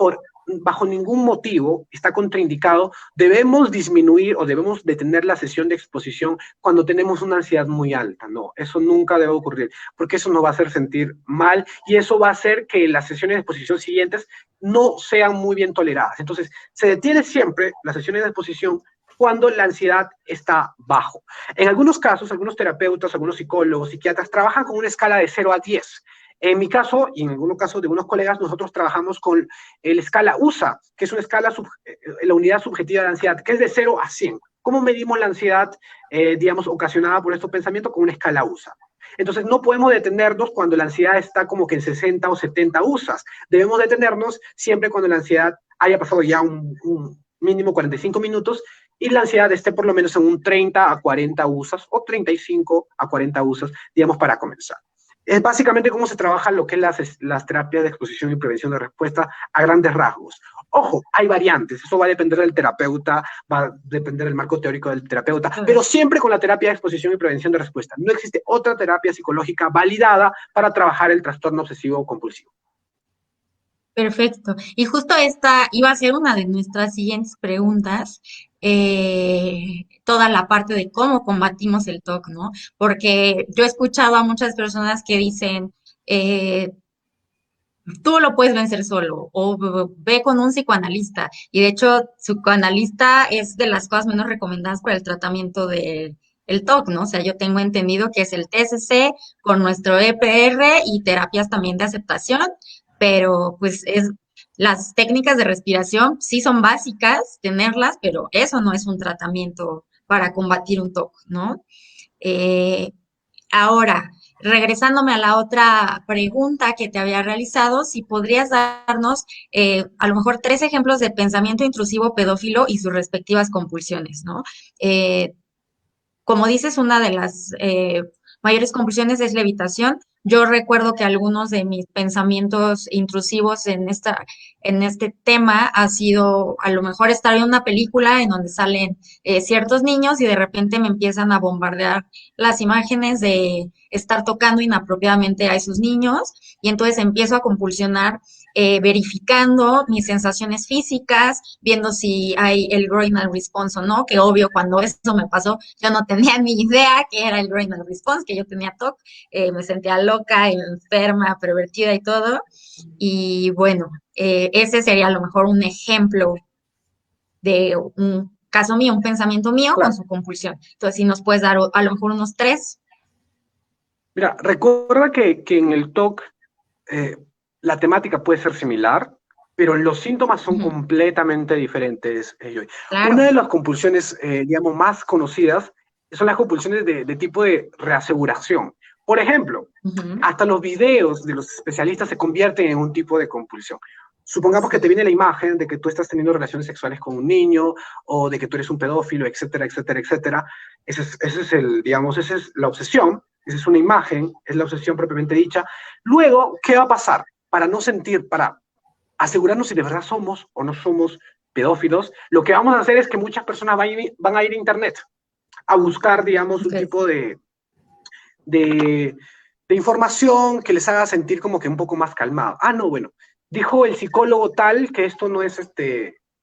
bajo ningún motivo está contraindicado, debemos disminuir o debemos detener la sesión de exposición cuando tenemos una ansiedad muy alta. No, eso nunca debe ocurrir, porque eso nos va a hacer sentir mal y eso va a hacer que las sesiones de exposición siguientes no sean muy bien toleradas. Entonces, se detiene siempre las sesiones de exposición cuando la ansiedad está bajo. En algunos casos, algunos terapeutas, algunos psicólogos, psiquiatras trabajan con una escala de 0 a 10. En mi caso, y en algunos casos de unos colegas, nosotros trabajamos con la escala USA, que es una escala, la unidad subjetiva de ansiedad, que es de 0 a 100. ¿Cómo medimos la ansiedad, digamos, ocasionada por estos pensamientos? Con una escala USA. Entonces, no podemos detenernos cuando la ansiedad está como que en 60 o 70 USAs. Debemos detenernos siempre cuando la ansiedad haya pasado ya un mínimo 45 minutos y la ansiedad esté por lo menos en un 30 a 40 USAs o 35 a 40 USAs, digamos, para comenzar. Es básicamente cómo se trabaja lo que es las terapias de exposición y prevención de respuesta a grandes rasgos. Ojo, hay variantes, eso va a depender del terapeuta, va a depender del marco teórico del terapeuta, pero siempre con la terapia de exposición y prevención de respuesta. No existe otra terapia psicológica validada para trabajar el trastorno obsesivo compulsivo. Perfecto. Y justo esta iba a ser una de nuestras siguientes preguntas, toda la parte de cómo combatimos el TOC, ¿no? Porque yo he escuchado a muchas personas que dicen, tú lo puedes vencer solo o ve con un psicoanalista. Y de hecho, psicoanalista es de las cosas menos recomendadas para el tratamiento el TOC, ¿no? O sea, yo tengo entendido que es el TCC con nuestro EPR y terapias también de aceptación, pero pues las técnicas de respiración sí son básicas tenerlas, pero eso no es un tratamiento para combatir un TOC, ¿no? Eh, Ahora, regresándome a la otra pregunta que te había realizado, si podrías darnos a lo mejor 3 ejemplos de pensamiento intrusivo pedófilo y sus respectivas compulsiones, ¿no? Eh, Como dices, una de las mayores compulsiones es la evitación. Yo recuerdo que algunos de mis pensamientos intrusivos en este tema ha sido a lo mejor estar en una película en donde salen ciertos niños y de repente me empiezan a bombardear las imágenes de estar tocando inapropiadamente a esos niños y entonces empiezo a compulsionar verificando mis sensaciones físicas, viendo si hay el groinal response o no, que obvio cuando eso me pasó yo no tenía ni idea que era el groinal response, que yo tenía TOC, me sentía loca, enferma, pervertida y todo. Y bueno, ese sería a lo mejor un ejemplo de un caso mío, un pensamiento mío con Claro. su compulsión. Entonces, si nos puedes dar a lo mejor unos 3. Mira, recuerda que en el TOC la temática puede ser similar, pero los síntomas son Ujú, completamente diferentes. Joy. Una claro. de las compulsiones, digamos, más conocidas son las compulsiones de tipo de reaseguración. Por ejemplo, Ujú, hasta los videos de los especialistas se convierten en un tipo de compulsión. Supongamos que te viene la imagen de que tú estás teniendo relaciones sexuales con un niño o de que tú eres un pedófilo, etcétera, etcétera, etcétera. Ese es el, digamos, esa es la obsesión, esa es una imagen, es la obsesión propiamente dicha. Luego, ¿qué va a pasar? Para no sentir, para asegurarnos si de verdad somos o no somos pedófilos, lo que vamos a hacer es que muchas personas van a ir a internet a buscar, digamos, un ok. tipo de, de información que les haga sentir como que un poco más calmado. Ah, no, bueno, dijo el psicólogo tal que esto no es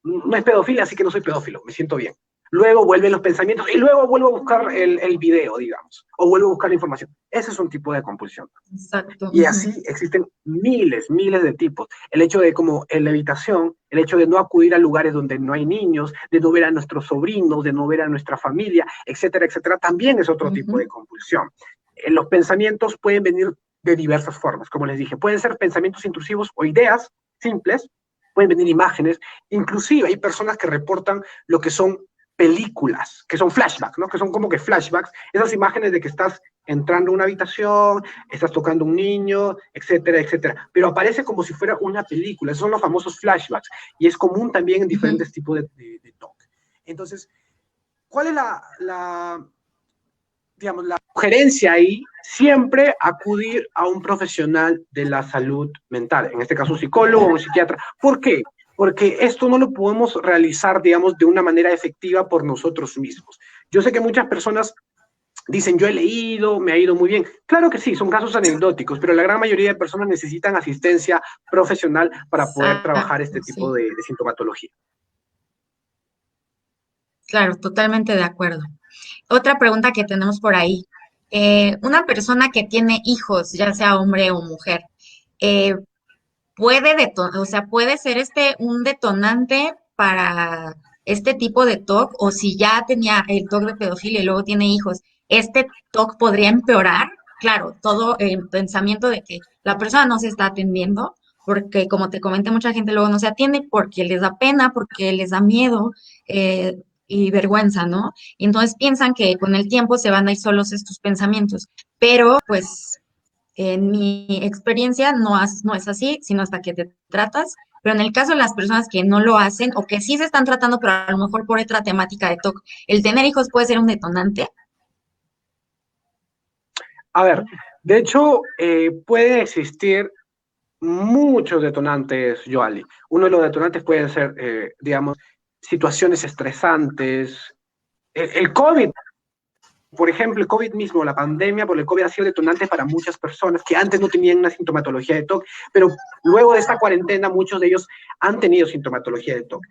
no es pedofilia, así que no soy pedófilo, me siento bien. Luego vuelven los pensamientos y luego vuelvo a buscar el video, digamos, o vuelvo a buscar la información. Ese es un tipo de compulsión. Exacto. Y Ujú, así existen miles, miles de tipos. El hecho de como en la evitación, el hecho de no acudir a lugares donde no hay niños, de no ver a nuestros sobrinos, de no ver a nuestra familia, etcétera, etcétera, también es otro tipo de ujú, compulsión. Los pensamientos pueden venir de diversas formas, como les dije, pueden ser pensamientos intrusivos o ideas simples, pueden venir imágenes, inclusive hay personas que reportan lo que son películas, que son flashbacks, ¿no? Que son como que flashbacks, esas imágenes de que estás entrando a una habitación, estás tocando a un niño, etcétera, etcétera. Pero aparece como si fuera una película. Esos son los famosos flashbacks. Y es común también en ujú. diferentes tipos de TOC. Entonces, ¿cuál es digamos, la sugerencia ahí? Siempre acudir a un profesional de la salud mental, en este caso un psicólogo o un psiquiatra. ¿Por qué? Porque esto no lo podemos realizar, digamos, de una manera efectiva por nosotros mismos. Yo sé que muchas personas dicen, yo he leído, me ha ido muy bien. Claro que sí, son casos anecdóticos, pero la gran mayoría de personas necesitan asistencia profesional para poder trabajar este Exacto, tipo sí. de sintomatología. Claro, totalmente de acuerdo. Otra pregunta que tenemos por ahí. Una persona que tiene hijos, ya sea hombre o mujer, eh, o sea, puede ser un detonante para este tipo de TOC, o si ya tenía el TOC de pedofilia y luego tiene hijos, este TOC podría empeorar. Claro, todo el pensamiento de que la persona no se está atendiendo, porque como te comenté, mucha gente luego no se atiende porque les da pena, porque les da miedo y vergüenza, ¿no? Y entonces piensan que con el tiempo se van a ir solos estos pensamientos, pero pues en mi experiencia no es así, sino hasta que te tratas. Pero en el caso de las personas que no lo hacen o que sí se están tratando, pero a lo mejor por otra temática de TOC, el tener hijos puede ser un detonante. A ver, de hecho, pueden existir muchos detonantes, Joali. Uno de los detonantes pueden ser, digamos, situaciones estresantes. El COVID, por ejemplo, el COVID mismo, la pandemia por el COVID ha sido detonante para muchas personas que antes no tenían una sintomatología de TOC, pero luego de esta cuarentena muchos de ellos han tenido sintomatología de TOC.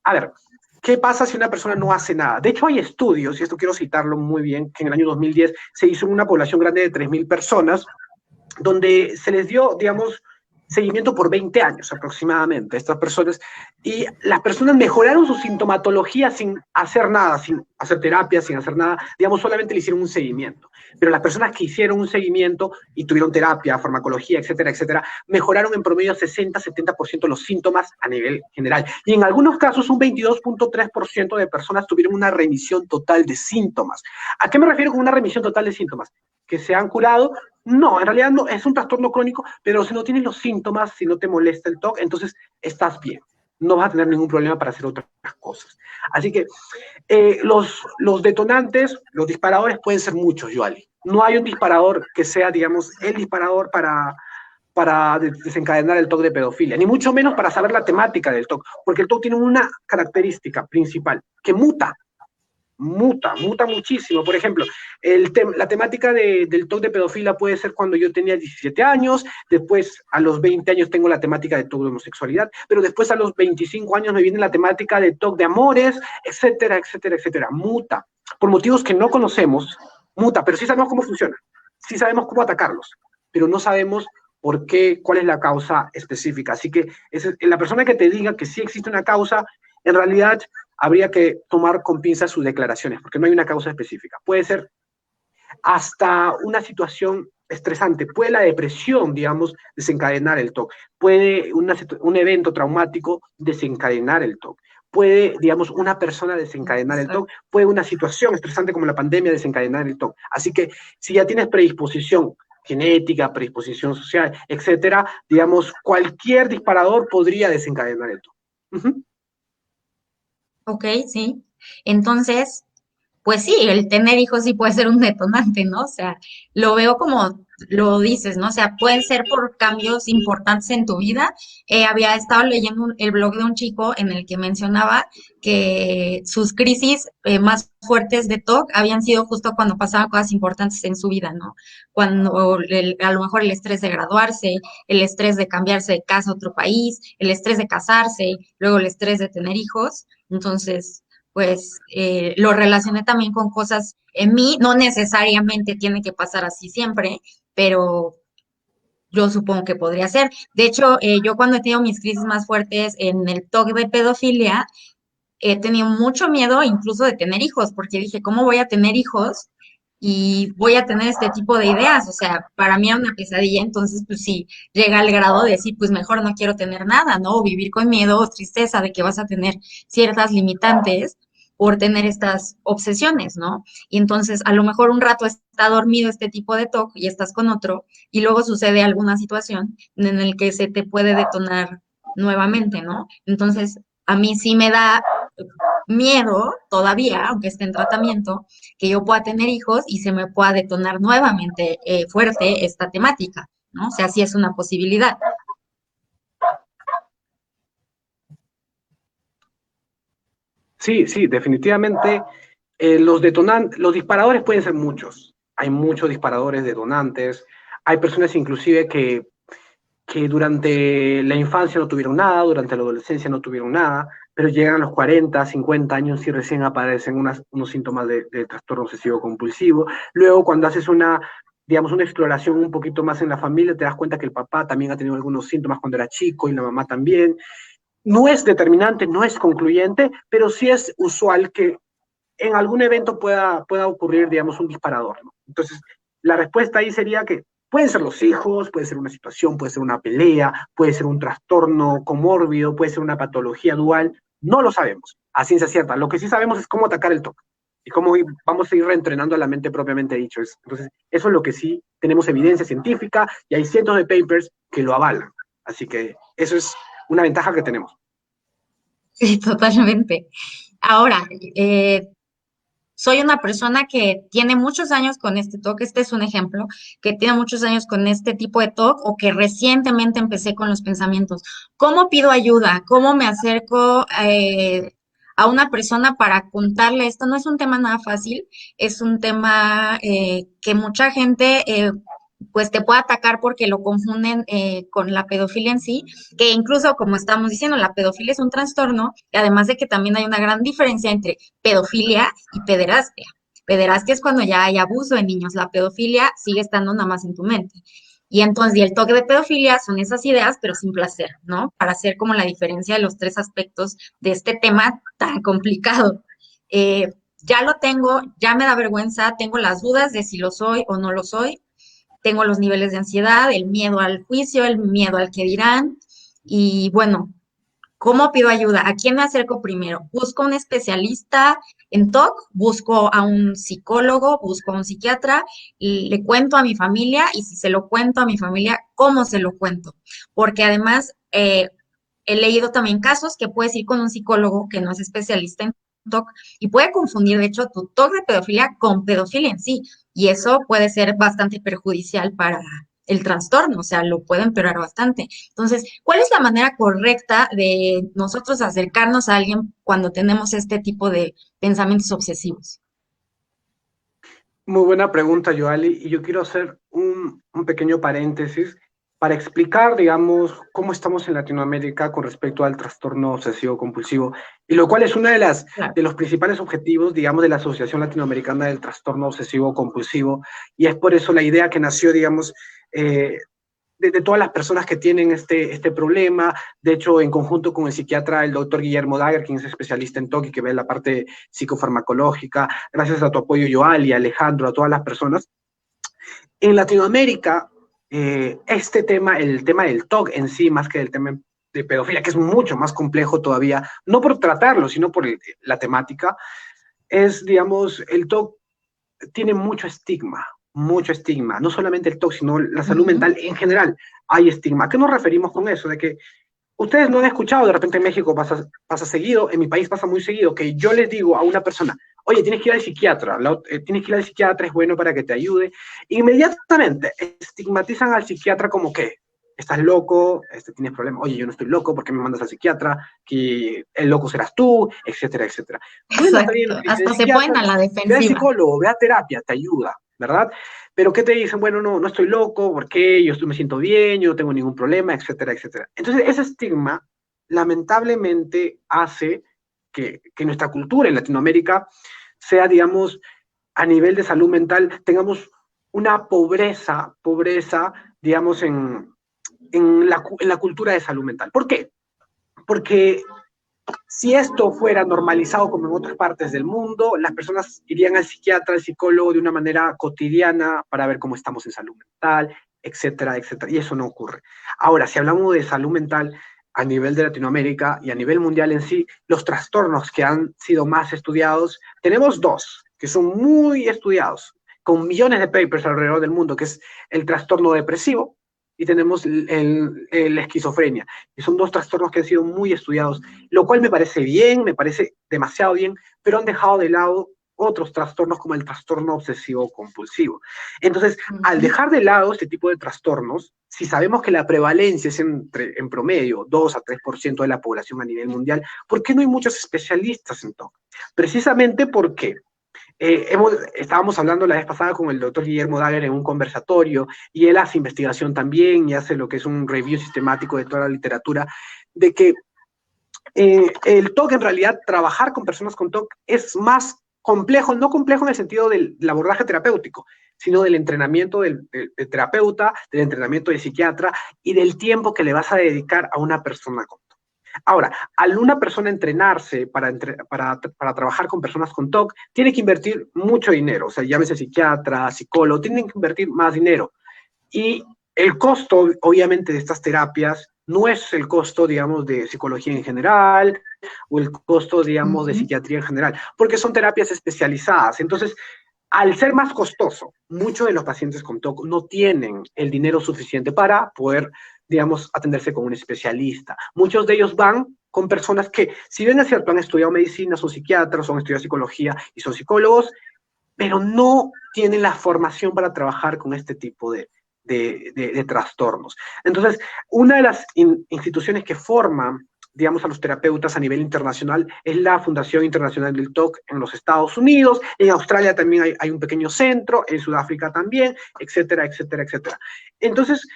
A ver, ¿qué pasa si una persona no hace nada? De hecho, hay estudios, y esto quiero citarlo muy bien, que en el año 2010 se hizo en una población grande de 3.000 personas, donde se les dio, digamos, seguimiento por 20 años aproximadamente, estas personas, y las personas mejoraron su sintomatología sin hacer nada, sin hacer terapia, sin hacer nada, digamos, solamente le hicieron un seguimiento. Pero las personas que hicieron un seguimiento y tuvieron terapia, farmacología, etcétera, etcétera, mejoraron en promedio 60-70% los síntomas a nivel general. Y en algunos casos un 22.3% de personas tuvieron una remisión total de síntomas. ¿A qué me refiero con una remisión total de síntomas? ¿Que se han curado? No, en realidad no, es un trastorno crónico, pero si no tienes los síntomas, si no te molesta el TOC, entonces estás bien. No vas a tener ningún problema para hacer otras cosas. Así que los detonantes, los disparadores pueden ser muchos, Yoali. No hay un disparador que sea, digamos, el disparador para desencadenar el TOC de pedofilia, ni mucho menos para saber la temática del TOC, porque el TOC tiene una característica principal, que muta muchísimo. Por ejemplo, la temática del TOC de pedofilia puede ser cuando yo tenía 17 años, después a los 20 años tengo la temática de TOC de homosexualidad, pero después a los 25 años me viene la temática de TOC de amores, etcétera, etcétera, etcétera. Muta, por motivos que no conocemos, muta, pero sí sabemos cómo funciona, sí sabemos cómo atacarlos, pero no sabemos por qué, cuál es la causa específica. Así que la persona que te diga que sí existe una causa, en realidad habría que tomar con pinzas sus declaraciones, porque no hay una causa específica. Puede ser hasta una situación estresante, puede la depresión, digamos, desencadenar el TOC, puede un evento traumático desencadenar el TOC, puede, digamos, una persona desencadenar el TOC, puede una situación estresante como la pandemia desencadenar el TOC. Así que si ya tienes predisposición genética, predisposición social, etcétera, digamos, cualquier disparador podría desencadenar el TOC. Uh-huh. Ok, sí. Entonces, pues sí, el tener hijos sí puede ser un detonante, ¿no? O sea, lo veo como lo dices, ¿no? O sea, pueden ser por cambios importantes en tu vida. Había estado leyendo el blog de un chico en el que mencionaba que sus crisis más fuertes de TOC habían sido justo cuando pasaban cosas importantes en su vida, ¿no? Cuando a lo mejor el estrés de graduarse, el estrés de cambiarse de casa a otro país, el estrés de casarse, luego el estrés de tener hijos. Entonces, pues lo relacioné también con cosas en mí, no necesariamente tiene que pasar así siempre, pero yo supongo que podría ser. De hecho, yo cuando he tenido mis crisis más fuertes en el TOC de pedofilia, he tenido mucho miedo incluso de tener hijos, porque dije, ¿cómo voy a tener hijos? Y voy a tener este tipo de ideas, o sea, para mí era una pesadilla, entonces pues sí, llega al grado de decir, pues mejor no quiero tener nada, ¿no? O vivir con miedo o tristeza de que vas a tener ciertas limitantes por tener estas obsesiones, ¿no? Y entonces a lo mejor un rato está dormido este tipo de TOC y estás con otro y luego sucede alguna situación en el que se te puede detonar nuevamente, ¿no? Entonces a mí sí me da miedo todavía, aunque esté en tratamiento, que yo pueda tener hijos y se me pueda detonar nuevamente fuerte esta temática, ¿no? O sea, sí es una posibilidad. Sí, sí, definitivamente los disparadores pueden ser muchos. Hay muchos disparadores detonantes. Hay personas inclusive que durante la infancia no tuvieron nada, durante la adolescencia no tuvieron nada, pero llegan a los 40, 50 años y recién aparecen unos síntomas de trastorno obsesivo compulsivo. Luego, cuando haces digamos, una exploración un poquito más en la familia, te das cuenta que el papá también ha tenido algunos síntomas cuando era chico y la mamá también. No es determinante, no es concluyente, pero sí es usual que en algún evento pueda ocurrir, digamos, un disparador, ¿no? Entonces, la respuesta ahí sería que pueden ser los hijos, puede ser una situación, puede ser una pelea, puede ser un trastorno comórbido, puede ser una patología dual, no lo sabemos a ciencia cierta. Lo que sí sabemos es cómo atacar el TOC y cómo vamos a ir reentrenando a la mente propiamente dicho. Entonces, eso es lo que sí tenemos evidencia científica y hay cientos de papers que lo avalan. Así que eso es una ventaja que tenemos. Sí, totalmente. Ahora, soy una persona que tiene muchos años con este TOC, este es un ejemplo, que tiene muchos años con este tipo de TOC o que recientemente empecé con los pensamientos. ¿Cómo pido ayuda? ¿Cómo me acerco a una persona para contarle esto? No es un tema nada fácil, es un tema que mucha gente pues te puede atacar porque lo confunden con la pedofilia en sí, que incluso como estamos diciendo, la pedofilia es un trastorno, y además de que también hay una gran diferencia entre pedofilia y pederastia. Pederastia es cuando ya hay abuso de niños, la pedofilia sigue estando nada más en tu mente. Y entonces, y el TOC de pedofilia son esas ideas, pero sin placer, ¿no? Para hacer como la diferencia de los tres aspectos de este tema tan complicado. Ya lo tengo, ya me da vergüenza, tengo las dudas de si lo soy o no lo soy, tengo los niveles de ansiedad, el miedo al juicio, el miedo al que dirán, y bueno, ¿cómo pido ayuda? ¿A quién me acerco primero? ¿Busco un especialista en TOC? ¿Busco a un psicólogo? ¿Busco a un psiquiatra? Y le cuento a mi familia y si se lo cuento a mi familia, ¿cómo se lo cuento? Porque además he leído también casos que puedes ir con un psicólogo que no es especialista en TOC y puede confundir, de hecho, tu TOC de pedofilia con pedofilia en sí. Y eso puede ser bastante perjudicial para el trastorno, o sea, lo puede empeorar bastante. Entonces, ¿cuál es la manera correcta de nosotros acercarnos a alguien cuando tenemos este tipo de pensamientos obsesivos? Muy buena pregunta, Joali, y yo quiero hacer un pequeño paréntesis para explicar, digamos, cómo estamos en Latinoamérica con respecto al trastorno obsesivo compulsivo, y lo cual es uno Claro. de los principales objetivos, digamos, de la Asociación Latinoamericana del Trastorno Obsesivo Compulsivo, y es por eso la idea que nació, digamos, eh, de todas las personas que tienen este problema. De hecho, en conjunto con el psiquiatra, el doctor Guillermo Dager, quien es especialista en TOC y que ve la parte psicofarmacológica, gracias a tu apoyo, Yoali, Alejandro, a todas las personas. En Latinoamérica, este tema, el tema del TOC en sí, más que el tema de pedofilia, que es mucho más complejo todavía, no por tratarlo, sino por la temática, es, digamos, el TOC tiene mucho estigma, no solamente el TOC, sino la salud Ujú. mental en general. Hay estigma. ¿A qué nos referimos con eso? De que ustedes no han escuchado, de repente en México pasa seguido, en mi país pasa muy seguido, que yo les digo a una persona, oye, tienes que ir al psiquiatra, tienes que ir al psiquiatra, es bueno para que te ayude. Inmediatamente estigmatizan al psiquiatra como que estás loco, tienes problemas, oye, yo no estoy loco, ¿por qué me mandas al psiquiatra? Que el loco serás tú, etcétera, etcétera. Bueno, está bien, lo Exacto. que dice el Hasta se ponen psiquiatra, a la ve al defensiva. psicólogo, ve a terapia, te ayuda, ¿verdad? Pero ¿qué te dicen? Bueno, no, no estoy loco, porque yo me siento bien, yo no tengo ningún problema, etcétera, etcétera. Entonces, ese estigma lamentablemente hace que nuestra cultura en Latinoamérica sea, digamos, a nivel de salud mental, tengamos una pobreza, digamos, en la cultura de salud mental. ¿Por qué? Porque si esto fuera normalizado como en otras partes del mundo, las personas irían al psiquiatra, al psicólogo de una manera cotidiana para ver cómo estamos en salud mental, etcétera, etcétera. Y eso no ocurre. Ahora, si hablamos de salud mental a nivel de Latinoamérica y a nivel mundial en sí, los trastornos que han sido más estudiados, tenemos dos que son muy estudiados, con millones de papers alrededor del mundo, que es el trastorno depresivo y tenemos la esquizofrenia. Y son dos trastornos que han sido muy estudiados, lo cual me parece bien, me parece demasiado bien, pero han dejado de lado otros trastornos como el trastorno obsesivo compulsivo. Entonces, al Ujú. dejar de lado este tipo de trastornos, si sabemos que la prevalencia es en promedio 2 a 3% de la población a nivel mundial, ¿por qué no hay muchos especialistas en TOC? Precisamente porque estábamos hablando la vez pasada con el doctor Guillermo Dager en un conversatorio, y él hace investigación también y hace lo que es un review sistemático de toda la literatura, de que el TOC, en realidad, trabajar con personas con TOC es más complejo, no complejo en el sentido del abordaje terapéutico, sino del entrenamiento del terapeuta, del entrenamiento del psiquiatra y del tiempo que le vas a dedicar a una persona con TOC. Ahora, al una persona entrenarse para trabajar con personas con TOC, tiene que invertir mucho dinero, o sea, llámese psiquiatra, psicólogo, tienen que invertir más dinero. Y el costo, obviamente, de estas terapias no es el costo, digamos, de psicología en general o el costo, digamos, de Ujú. psiquiatría en general, porque son terapias especializadas. Entonces, al ser más costoso, muchos de los pacientes con TOC no tienen el dinero suficiente para poder, digamos, atenderse con un especialista. Muchos de ellos van con personas que, si bien es cierto, han estudiado medicina, son psiquiatras, han estudiado psicología y son psicólogos, pero no tienen la formación para trabajar con este tipo de trastornos. Entonces, una de las instituciones que forman, digamos, a los terapeutas a nivel internacional es la Fundación Internacional del TOC en los Estados Unidos, en Australia también hay un pequeño centro, en Sudáfrica también, etcétera, etcétera, etcétera. Entonces,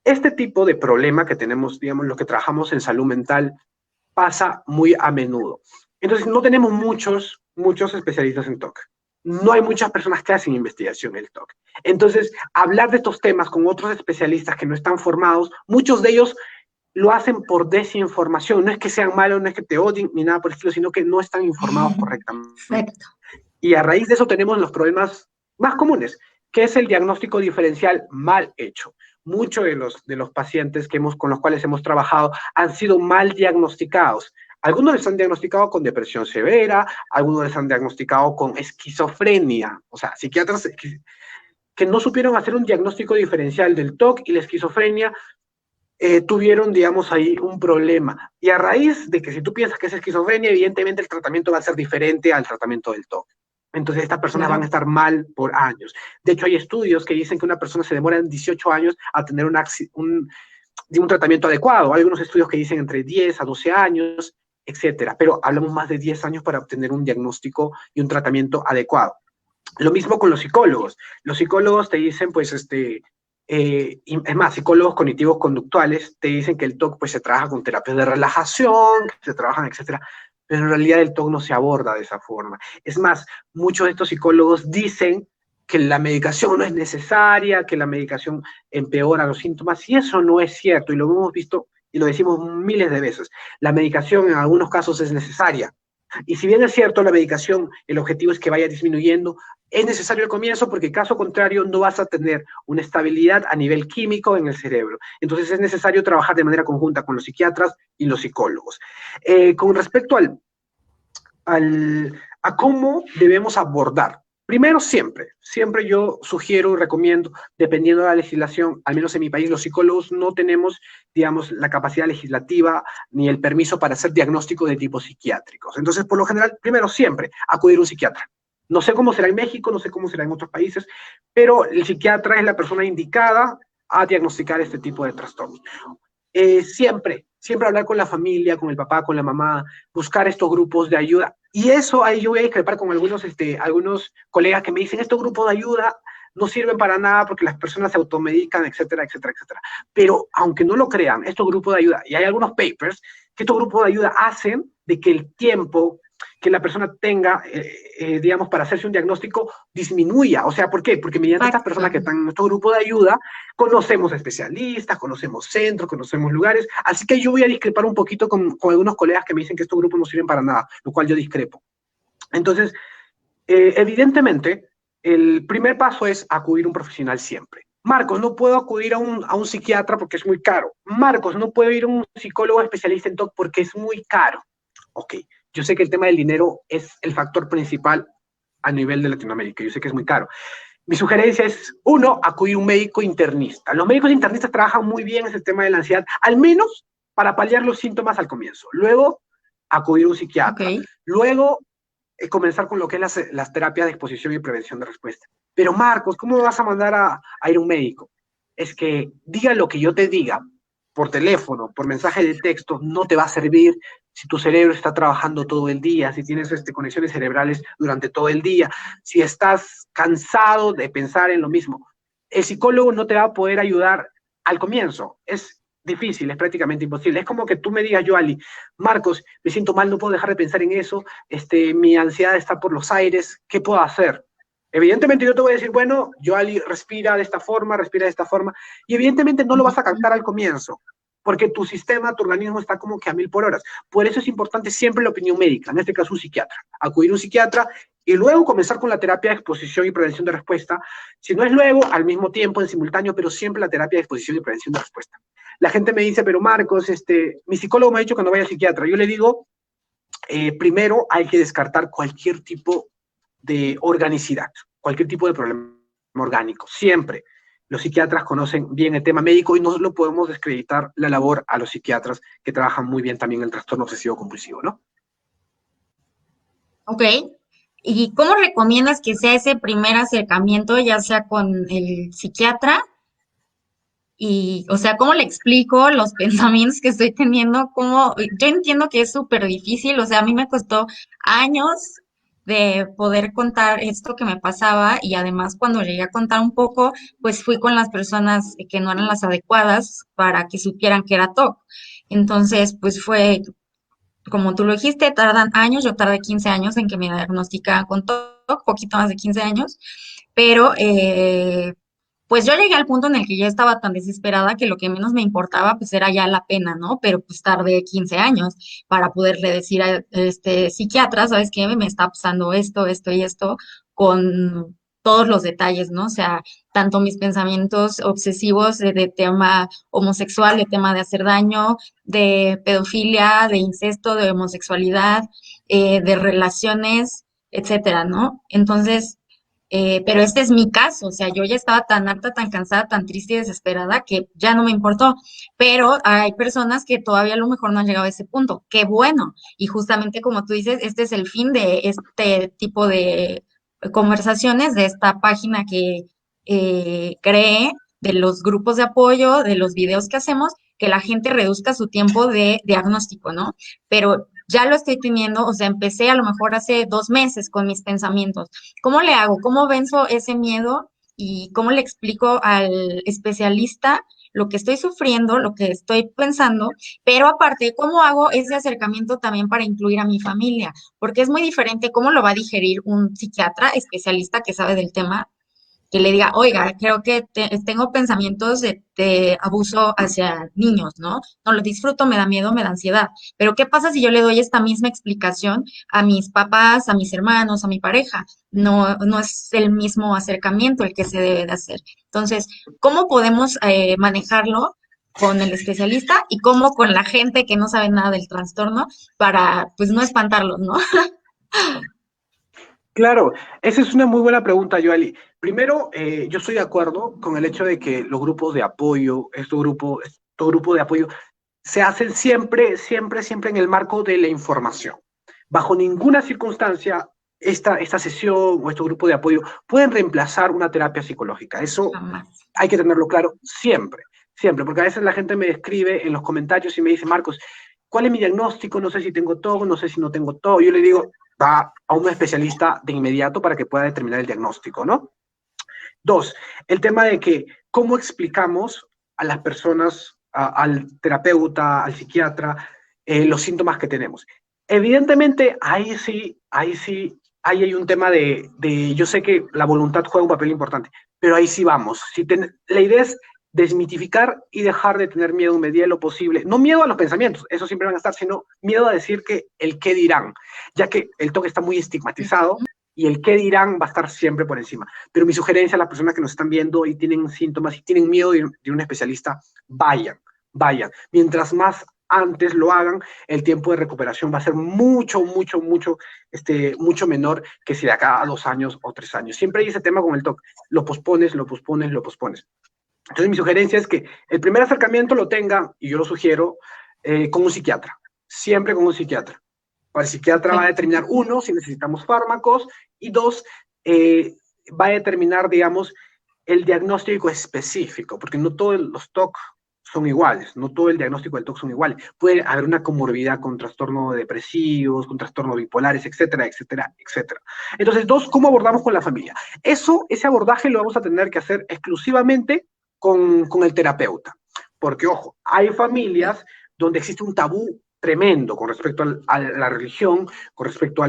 este tipo de problema que tenemos, digamos, los que trabajamos en salud mental, pasa muy a menudo. Entonces, no tenemos muchos especialistas en TOC. no hay muchas personas que hacen investigación en el TOC. Entonces, hablar de estos temas con otros especialistas que no están formados, muchos de ellos lo hacen por desinformación. No es que sean malos, no es que te odien ni nada por el estilo, sino que no están informados correctamente. Exacto. Y a raíz de eso tenemos los problemas más comunes, que es el diagnóstico diferencial mal hecho. Muchos de los pacientes con los cuales hemos trabajado han sido mal diagnosticados. Algunos les han diagnosticado con depresión severa, algunos les han diagnosticado con esquizofrenia, o sea, psiquiatras que no supieron hacer un diagnóstico diferencial del TOC y la esquizofrenia, tuvieron, digamos, ahí un problema. Y a raíz de que si tú piensas que es esquizofrenia, evidentemente el tratamiento va a ser diferente al tratamiento del TOC. Entonces estas personas van a estar mal por años. De hecho, hay estudios que dicen que una persona se demora en 18 años a tener un tratamiento adecuado. Hay algunos estudios que dicen entre 10 a 12 años, etcétera. Pero hablamos más de 10 años para obtener un diagnóstico y un tratamiento adecuado. Lo mismo con los psicólogos. Los psicólogos te dicen, pues, es más, psicólogos cognitivos conductuales te dicen que el TOC pues se trabaja con terapias de relajación, que se trabajan, etcétera, pero en realidad el TOC no se aborda de esa forma. Es más, muchos de estos psicólogos dicen que la medicación no es necesaria, que la medicación empeora los síntomas, y eso no es cierto, y lo hemos visto y lo decimos miles de veces. La medicación en algunos casos es necesaria, y si bien es cierto, la medicación, el objetivo es que vaya disminuyendo, es necesario al comienzo porque caso contrario no vas a tener una estabilidad a nivel químico en el cerebro. Entonces es necesario trabajar de manera conjunta con los psiquiatras y los psicólogos. Con respecto a cómo debemos abordar. Primero, siempre yo sugiero y recomiendo, dependiendo de la legislación, al menos en mi país, los psicólogos no tenemos, digamos, la capacidad legislativa ni el permiso para hacer diagnóstico de tipos psiquiátricos. Entonces, por lo general, primero, siempre acudir a un psiquiatra. No sé cómo será en México, no sé cómo será en otros países, pero el psiquiatra es la persona indicada a diagnosticar este tipo de trastornos. Siempre hablar con la familia, con el papá, con la mamá, buscar estos grupos de ayuda. Y eso ahí yo voy a discrepar con algunos colegas que me dicen, estos grupos de ayuda no sirven para nada porque las personas se automedican, etcétera, etcétera, etcétera. Pero aunque no lo crean, estos grupos de ayuda, y hay algunos papers, que estos grupos de ayuda hacen de que el tiempo que la persona tenga, digamos, para hacerse un diagnóstico disminuya. O sea, ¿por qué? Porque mediante estas personas que están en nuestro grupo de ayuda, conocemos especialistas, conocemos centros, conocemos lugares. Así que yo voy a discrepar un poquito con algunos colegas que me dicen que estos grupos no sirven para nada, lo cual yo discrepo. Entonces, evidentemente, el primer paso es acudir a un profesional siempre. Marcos, no puedo acudir a un psiquiatra porque es muy caro. Marcos, no puedo ir a un psicólogo especialista en TOC porque es muy caro. Ok, yo sé que el tema del dinero es el factor principal a nivel de Latinoamérica, yo sé que es muy caro. Mi sugerencia es, uno, acudir a un médico internista. Los médicos internistas trabajan muy bien ese tema de la ansiedad, al menos para paliar los síntomas al comienzo. Luego, acudir a un psiquiatra. Luego, comenzar con lo que es las terapias de exposición y prevención de respuesta. Pero Marcos, ¿cómo me vas a mandar a ir a un médico? Es que diga lo que yo te diga por teléfono, por mensaje de texto, no te va a servir si tu cerebro está trabajando todo el día, si tienes conexiones cerebrales durante todo el día, si estás cansado de pensar en lo mismo. El psicólogo no te va a poder ayudar al comienzo. Es difícil, es prácticamente imposible. Es como que tú me digas, Yoali, Marcos, me siento mal, no puedo dejar de pensar en eso, mi ansiedad está por los aires, ¿qué puedo hacer? Evidentemente yo te voy a decir, bueno, Yoali, respira de esta forma, y evidentemente no lo vas a captar al comienzo, porque tu sistema, tu organismo está como que a 1000 por hora. Por eso es importante siempre la opinión médica, en este caso un psiquiatra, acudir a un psiquiatra y luego comenzar con la terapia de exposición y prevención de respuesta, si no es luego, al mismo tiempo, en simultáneo, pero siempre la terapia de exposición y prevención de respuesta. La gente me dice, pero Marcos, mi psicólogo me ha dicho que no vaya al psiquiatra. Yo le digo, primero hay que descartar cualquier tipo de organicidad, cualquier tipo de problema orgánico, siempre. Los psiquiatras conocen bien el tema médico y no lo podemos descreditar la labor a los psiquiatras que trabajan muy bien también el trastorno obsesivo compulsivo, ¿no? Ok. ¿Y cómo recomiendas que sea ese primer acercamiento, ya sea con el psiquiatra? Y, o sea, ¿cómo le explico los pensamientos que estoy teniendo? Yo entiendo que es súper difícil, o sea, a mí me costó años de poder contar esto que me pasaba y además cuando llegué a contar un poco, pues fui con las personas que no eran las adecuadas para que supieran que era TOC. Entonces, pues fue como tú lo dijiste, tardan años, yo tardé 15 años en que me diagnosticaran con TOC, poquito más de 15 años, pero pues yo llegué al punto en el que ya estaba tan desesperada que lo que menos me importaba pues era ya la pena, ¿no? Pero pues tardé 15 años para poderle decir a este psiquiatra, ¿sabes qué? Me está pasando esto y esto con todos los detalles, ¿no? O sea, tanto mis pensamientos obsesivos de tema homosexual, de tema de hacer daño, de pedofilia, de incesto, de homosexualidad, de relaciones, etcétera, ¿no? Entonces, pero este es mi caso, o sea, yo ya estaba tan harta, tan cansada, tan triste y desesperada que ya no me importó. Pero hay personas que todavía a lo mejor no han llegado a ese punto. Qué bueno. Y justamente como tú dices, este es el fin de este tipo de conversaciones, de esta página que creé, de los grupos de apoyo, de los videos que hacemos, que la gente reduzca su tiempo de diagnóstico, ¿no? Pero ya lo estoy teniendo, o sea, empecé a lo mejor hace 2 meses con mis pensamientos. ¿Cómo le hago? ¿Cómo venzo ese miedo? ¿Y cómo le explico al especialista lo que estoy sufriendo, lo que estoy pensando? Pero aparte, ¿cómo hago ese acercamiento también para incluir a mi familia? Porque es muy diferente cómo lo va a digerir un psiquiatra especialista que sabe del tema que le diga, oiga, creo que tengo pensamientos de abuso hacia niños, ¿no? No lo disfruto, me da miedo, me da ansiedad. Pero ¿qué pasa si yo le doy esta misma explicación a mis papás, a mis hermanos, a mi pareja? No, no es el mismo acercamiento el que se debe de hacer. Entonces, ¿cómo podemos manejarlo con el especialista y cómo con la gente que no sabe nada del trastorno para, pues, no espantarlos, ¿no? Claro, esa es una muy buena pregunta, Joali. Primero, yo estoy de acuerdo con el hecho de que los grupos de apoyo, estos grupos de apoyo, se hacen siempre en el marco de la información. Bajo ninguna circunstancia, esta sesión o estos grupos de apoyo pueden reemplazar una terapia psicológica. Eso Jamás. hay que tenerlo claro siempre, porque a veces la gente me escribe en los comentarios y me dice, Marcos, ¿cuál es mi diagnóstico? No sé si tengo todo, no sé si no tengo todo. Yo le digo, va a un especialista de inmediato para que pueda determinar el diagnóstico, ¿no? Dos, el tema de que cómo explicamos a las personas, al terapeuta, al psiquiatra, los síntomas que tenemos. Evidentemente, ahí hay un tema yo sé que la voluntad juega un papel importante, pero ahí sí vamos. La idea es desmitificar y dejar de tener miedo en medida de lo posible. No miedo a los pensamientos, eso siempre van a estar, sino miedo a decir que el qué dirán, ya que el toque está muy estigmatizado y el qué dirán va a estar siempre por encima. Pero mi sugerencia a las personas que nos están viendo y tienen síntomas y tienen miedo de un especialista, vayan. Mientras más antes lo hagan, el tiempo de recuperación va a ser mucho menor que si de acá a 2 años o 3 años. Siempre hay ese tema con el TOC. Lo pospones. Entonces, mi sugerencia es que el primer acercamiento lo tenga, y yo lo sugiero, con un psiquiatra. Siempre con un psiquiatra. El psiquiatra va a Perfecto. determinar, uno, si necesitamos fármacos, y dos, va a determinar, digamos, el diagnóstico específico, porque no todos los TOC son iguales, no todo el diagnóstico del TOC son iguales. Puede haber una comorbilidad con trastornos depresivos, con trastornos bipolares, etcétera. Entonces, dos, ¿cómo abordamos con la familia? Ese abordaje lo vamos a tener que hacer exclusivamente con el terapeuta. Porque, ojo, hay familias donde existe un tabú tremendo con respecto a la religión, con respecto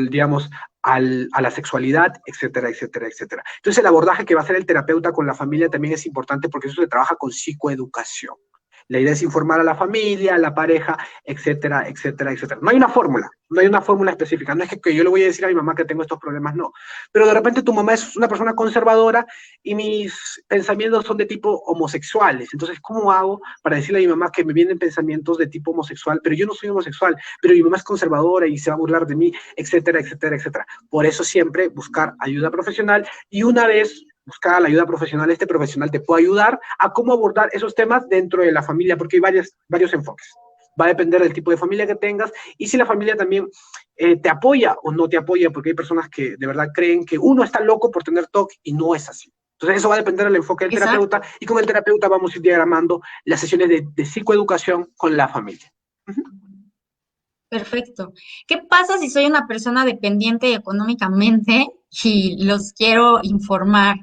digamos, a la sexualidad, etcétera. Entonces, el abordaje que va a hacer el terapeuta con la familia también es importante porque eso se trabaja con psicoeducación. La idea es informar a la familia, a la pareja, etcétera. No hay una fórmula específica. No es que yo le voy a decir a mi mamá que tengo estos problemas, no. Pero de repente tu mamá es una persona conservadora y mis pensamientos son de tipo homosexuales. Entonces, ¿cómo hago para decirle a mi mamá que me vienen pensamientos de tipo homosexual, pero yo no soy homosexual, pero mi mamá es conservadora y se va a burlar de mí, etcétera? Por eso siempre buscar ayuda profesional y una vez buscar la ayuda profesional, este profesional te puede ayudar a cómo abordar esos temas dentro de la familia, porque hay varios enfoques. Va a depender del tipo de familia que tengas y si la familia también te apoya o no te apoya, porque hay personas que de verdad creen que uno está loco por tener TOC y no es así. Entonces eso va a depender del enfoque del Exacto. terapeuta y con el terapeuta vamos a ir diagramando las sesiones de psicoeducación con la familia. Perfecto. ¿Qué pasa si soy una persona dependiente económicamente y los quiero informar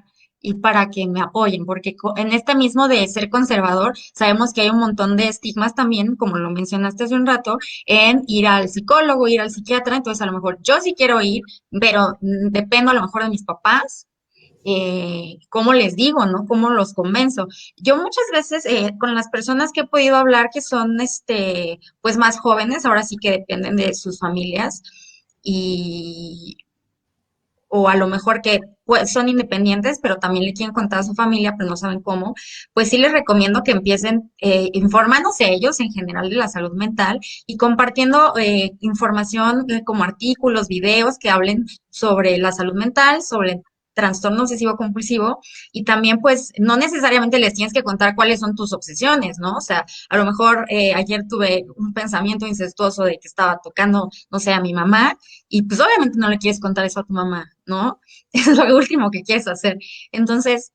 y para que me apoyen, porque en este mismo de ser conservador, sabemos que hay un montón de estigmas también, como lo mencionaste hace un rato, en ir al psicólogo, ir al psiquiatra, entonces a lo mejor yo sí quiero ir, pero dependo a lo mejor de mis papás, cómo les digo, ¿no? Cómo los convenzo. Yo muchas veces con las personas que he podido hablar que son, pues más jóvenes, ahora sí que dependen de sus familias y o a lo mejor que pues, son independientes, pero también le quieren contar a su familia, pero no saben cómo, pues sí les recomiendo que empiecen informándose ellos en general de la salud mental y compartiendo información como artículos, videos que hablen sobre la salud mental, sobre trastorno obsesivo compulsivo y también pues no necesariamente les tienes que contar cuáles son tus obsesiones, ¿no? O sea, a lo mejor ayer tuve un pensamiento incestuoso de que estaba tocando, no sé, a mi mamá y pues obviamente no le quieres contar eso a tu mamá, ¿no? Eso es lo último que quieres hacer. Entonces,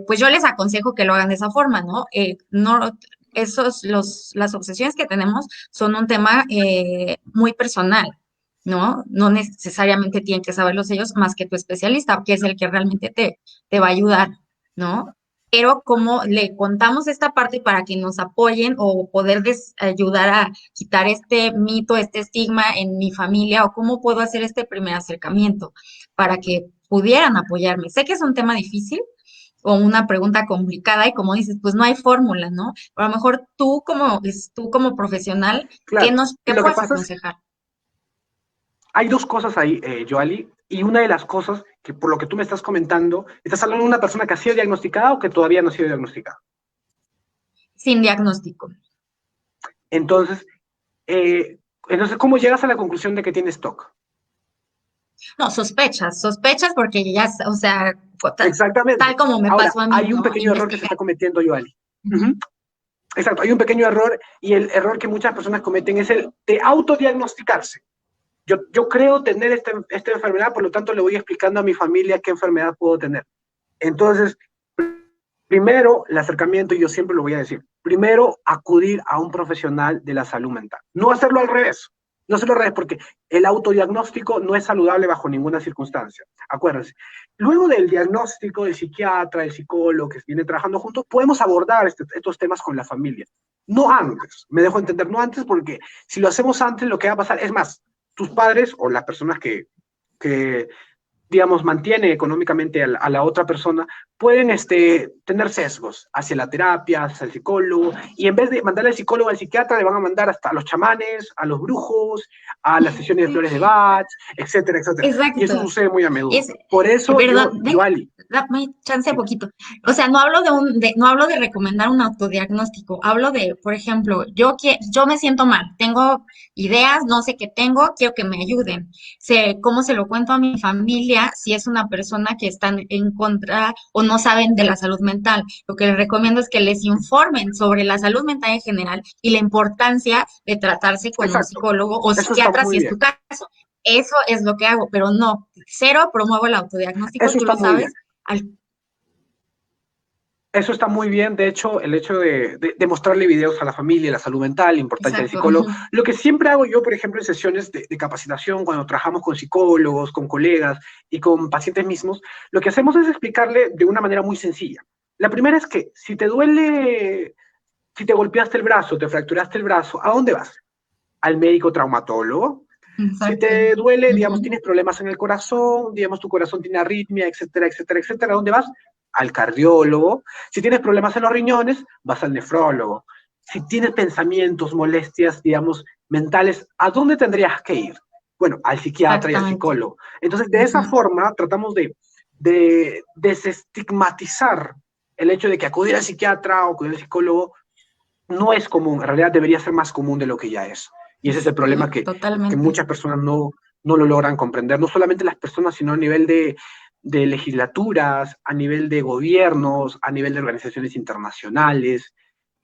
pues yo les aconsejo que lo hagan de esa forma, ¿no? No, las obsesiones que tenemos son un tema muy personal, ¿no? No necesariamente tienen que saberlos ellos más que tu especialista, que es el que realmente te va a ayudar, ¿no? Pero como le contamos esta parte para que nos apoyen o poder ayudar a quitar este mito, este estigma en mi familia o cómo puedo hacer este primer acercamiento para que pudieran apoyarme. Sé que es un tema difícil o una pregunta complicada y como dices, pues no hay fórmula, ¿no? Pero a lo mejor tú como profesional, Claro, qué lo que puedes pasa es, aconsejar? hay dos cosas ahí, Joali, y una de las cosas que por lo que tú me estás comentando, ¿estás hablando de una persona que ha sido diagnosticada o que todavía no ha sido diagnosticada? Sin diagnóstico. Entonces, eh, entonces, ¿cómo llegas a la conclusión de que tienes TOC? No, sospechas porque ya, o sea, tal Exactamente. como me Ahora, pasó a mí, hay un ¿no? pequeño error que se Investigar. está cometiendo, Joali. Ujú. Ujú. Exacto, hay un pequeño error y el error que muchas personas cometen es el de autodiagnosticarse. Yo creo tener esta enfermedad, por lo tanto le voy explicando a mi familia qué enfermedad puedo tener. Entonces, primero, el acercamiento, y yo siempre lo voy a decir, primero acudir a un profesional de la salud mental. No hacerlo al revés. No hacerlo al revés, porque el autodiagnóstico no es saludable bajo ninguna circunstancia. Acuérdense. Luego del diagnóstico del psiquiatra, del psicólogo que viene trabajando juntos, podemos abordar estos temas con la familia. No antes, me dejo entender, no antes, porque si lo hacemos antes, lo que va a pasar es más, tus padres o las personas que digamos, mantiene económicamente a la otra persona, pueden tener sesgos hacia la terapia, hacia el psicólogo, y en vez de mandarle al psicólogo, al psiquiatra, le van a mandar hasta a los chamanes, a los brujos, a las sesiones de flores de Bach, etcétera, etcétera. Y eso Exacto. sucede muy a menudo. Es, Por eso perdón, Ali, dame chance sí, poquito. O sea, no hablo no hablo de recomendar un autodiagnóstico, hablo de, por ejemplo, yo me siento mal, tengo ideas, no sé qué tengo, quiero que me ayuden. Sé cómo se lo cuento a mi familia si es una persona que están en contra o no saben de la salud mental. Lo que les recomiendo es que les informen sobre la salud mental en general y la importancia de tratarse con un exacto, psicólogo o eso está psiquiatra muy si es tu bien, caso. Eso es lo que hago, pero no, cero promuevo el autodiagnóstico, eso tú está lo muy bien. sabes. Al, Eso está muy bien, de hecho, el hecho de mostrarle videos a la familia, la salud mental, la importancia del exacto. psicólogo. Lo que siempre hago yo, por ejemplo, en sesiones de capacitación, cuando trabajamos con psicólogos, con colegas y con pacientes mismos, lo que hacemos es explicarle de una manera muy sencilla. La primera es que si te duele, si te golpeaste el brazo, te fracturaste el brazo, ¿a dónde vas? Al médico traumatólogo. Si Exacto. te duele, digamos, Ujú. tienes problemas en el corazón, digamos, tu corazón tiene arritmia, etcétera, etcétera, etcétera, ¿a dónde vas? Al cardiólogo. Si tienes problemas en los riñones, vas al nefrólogo. Si tienes pensamientos, molestias, digamos, mentales, ¿a dónde tendrías que ir? Bueno, al psiquiatra y al Exactamente. psicólogo. Entonces, de esa Ujú. forma, tratamos de desestigmatizar el hecho de que acudir al psiquiatra o acudir al psicólogo no es común, en realidad debería ser más común de lo que ya es. Y ese es el problema Sí, que totalmente. muchas personas no lo logran comprender, no solamente las personas, sino a nivel de legislaturas, a nivel de gobiernos, a nivel de organizaciones internacionales.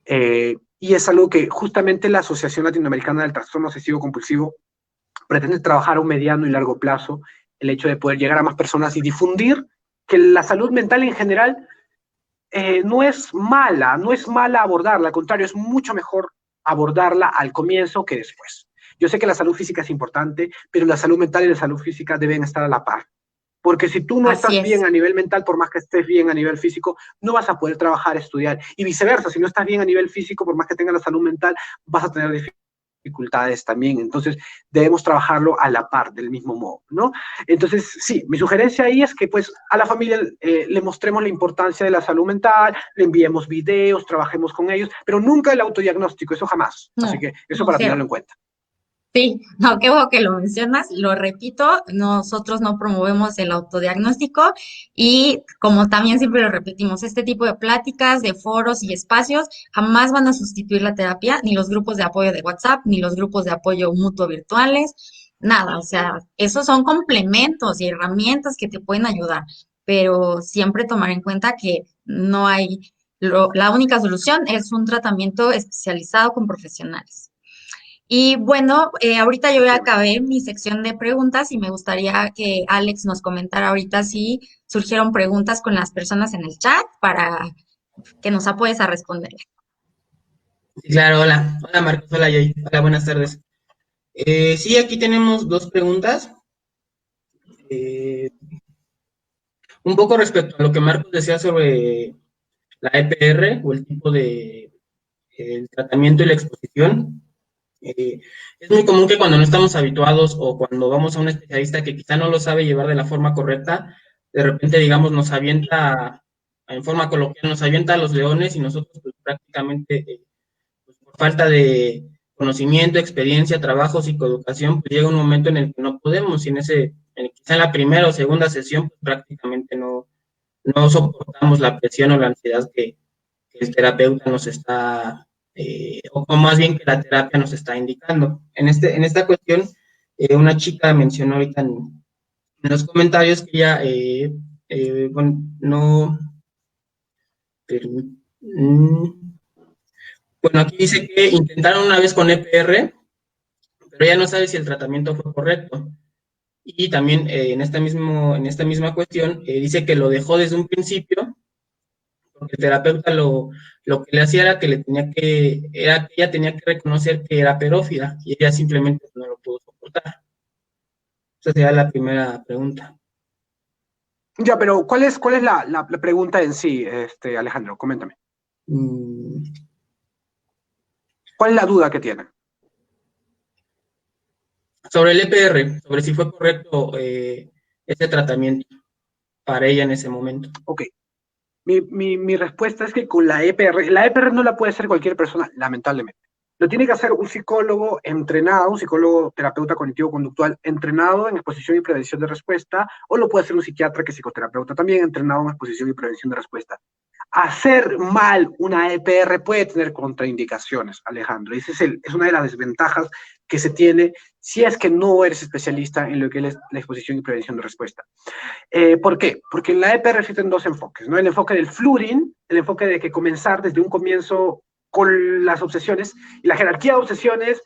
Y es algo que justamente la Asociación Latinoamericana del Trastorno Obsesivo Compulsivo pretende trabajar a un mediano y largo plazo, el hecho de poder llegar a más personas y difundir que la salud mental en general no es mala abordarla, al contrario, es mucho mejor abordarla al comienzo que después. Yo sé que la salud física es importante, pero la salud mental y la salud física deben estar a la par. Porque si tú no Así estás es. bien a nivel mental, por más que estés bien a nivel físico, no vas a poder trabajar, estudiar. Y viceversa, si no estás bien a nivel físico, por más que tengas la salud mental, vas a tener dificultades también. Entonces, debemos trabajarlo a la par, del mismo modo, ¿no? Entonces, sí, mi sugerencia ahí es que, pues, a la familia le mostremos la importancia de la salud mental, le enviemos videos, trabajemos con ellos, pero nunca el autodiagnóstico, eso jamás. Así No, que eso no, para cero. tenerlo en cuenta. Sí, no, qué bueno que lo mencionas, lo repito, nosotros no promovemos el autodiagnóstico y como también siempre lo repetimos, este tipo de pláticas, de foros y espacios jamás van a sustituir la terapia, ni los grupos de apoyo de WhatsApp, ni los grupos de apoyo mutuo virtuales, nada, o sea, esos son complementos y herramientas que te pueden ayudar, pero siempre tomar en cuenta que no hay, la única solución es un tratamiento especializado con profesionales. Y bueno, ahorita yo ya Efectivamente. acabé mi sección de preguntas y me gustaría que Alex nos comentara ahorita si surgieron preguntas con las personas en el chat para que nos apoyes a responder. Sí, claro, hola. Hola Marcos, hola Jay. Hola, buenas tardes. Sí, aquí tenemos dos preguntas. Eh, un poco respecto a lo que Marcos decía sobre la EPR o el tipo de el tratamiento y la exposición. Eh, es muy común que cuando no estamos habituados o cuando vamos a un especialista que quizá no lo sabe llevar de la forma correcta, de repente, digamos, nos avienta, en forma coloquial, nos avienta a los leones y nosotros pues, prácticamente, pues, por falta de conocimiento, experiencia, trabajo, psicoeducación, pues llega un momento en el que no podemos y quizá en la primera o segunda sesión, pues prácticamente no soportamos la presión o la ansiedad que el terapeuta nos está, o más bien que la terapia nos está indicando. En esta cuestión, una chica mencionó ahorita en los comentarios que ella, bueno, no, pero, bueno, aquí dice que intentaron una vez con EPR, pero ella no sabe si el tratamiento fue correcto. Y también en esta misma cuestión, dice que lo dejó desde un principio porque el terapeuta lo que le hacía era que era que ella tenía que reconocer que era pedófila y ella simplemente no lo pudo soportar. Esa sería la primera pregunta. Ya, pero ¿cuál es la pregunta en sí, Alejandro? Coméntame. Mm, ¿Cuál es la duda que tiene? sobre el EPR, sobre si fue correcto ese tratamiento para ella en ese momento. Ok. Mi respuesta es que con la EPR no la puede hacer cualquier persona, lamentablemente. Lo tiene que hacer un psicólogo entrenado, un psicólogo terapeuta cognitivo-conductual entrenado en exposición y prevención de respuesta, o lo puede hacer un psiquiatra que es psicoterapeuta también entrenado en exposición y prevención de respuesta. Hacer mal una EPR puede tener contraindicaciones, Alejandro. Es una de las desventajas que se tiene si es que no eres especialista en lo que es la exposición y prevención de respuesta. ¿Por qué? Porque en la EPR existen dos enfoques, ¿no? El enfoque del flooding, el enfoque de que comenzar desde un comienzo con las obsesiones y la jerarquía de obsesiones,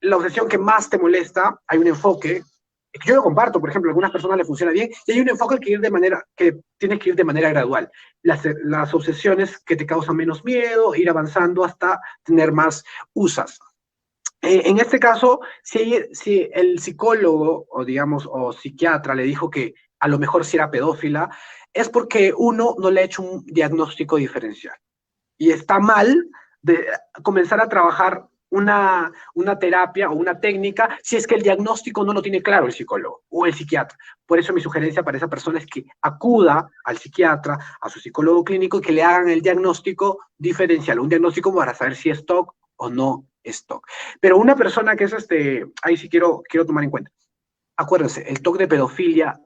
la obsesión que más te molesta, hay un enfoque que yo lo comparto, por ejemplo, a algunas personas le funciona bien, y hay un enfoque que tienes que ir de manera gradual. Las obsesiones que te causan menos miedo, ir avanzando hasta tener más usas. En este caso, si el psicólogo o digamos o psiquiatra le dijo que a lo mejor si era pedófila, es porque uno no le ha hecho un diagnóstico diferencial. Y está mal de comenzar a trabajar una terapia o una técnica si es que el diagnóstico no lo tiene claro el psicólogo o el psiquiatra. Por eso mi sugerencia para esa persona es que acuda al psiquiatra, a su psicólogo clínico y que le hagan el diagnóstico diferencial, un diagnóstico para saber si es TOC o no es TOC. Pero una persona que es ahí sí quiero tomar en cuenta. Acuérdense, el TOC de pedofilia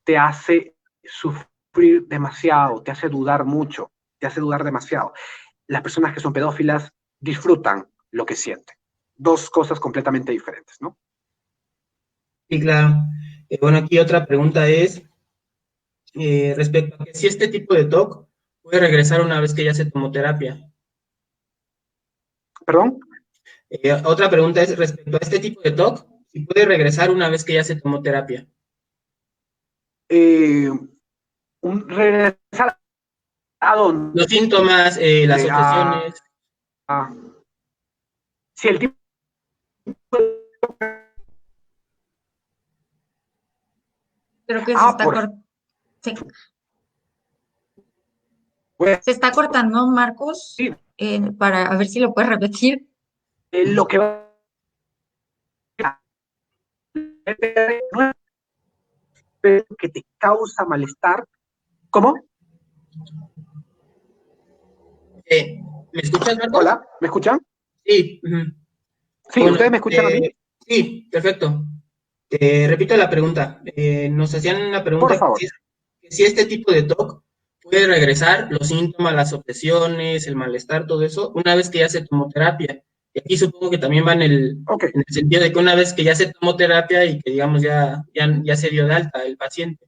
te hace sufrir demasiado, te hace dudar mucho, te hace dudar demasiado. Las personas que son pedófilas disfrutan lo que sienten. Dos cosas completamente diferentes, ¿no? Sí, claro. Bueno, aquí otra pregunta es respecto a que si este tipo de TOC puede regresar una vez que ya se tomó terapia. ¿Perdón? Otra pregunta es respecto a este tipo de TOC, si puede regresar una vez que ya se tomó terapia. Eh, regresar a dónde? Los síntomas, las obsesiones. A, si el tipo Creo que Ah, por se, pues, se está cortando, Marcos, sí, para a ver si lo puedes repetir. lo que va a no es que te causa malestar. ¿Cómo? ¿Me escuchas, Marcos? Hola, ¿me escuchan? Sí. Ujú. Sí, Bueno, ¿ustedes me escuchan a mí? sí, perfecto. Te repito la pregunta. Nos hacían una Por pregunta favor. que si este tipo de TOC puede regresar, los síntomas, las obsesiones, el malestar, todo eso, una vez que ya se tomó terapia. Y aquí supongo que también va Ok. en el sentido de que una vez que ya se tomó terapia y que digamos ya se dio de alta el paciente.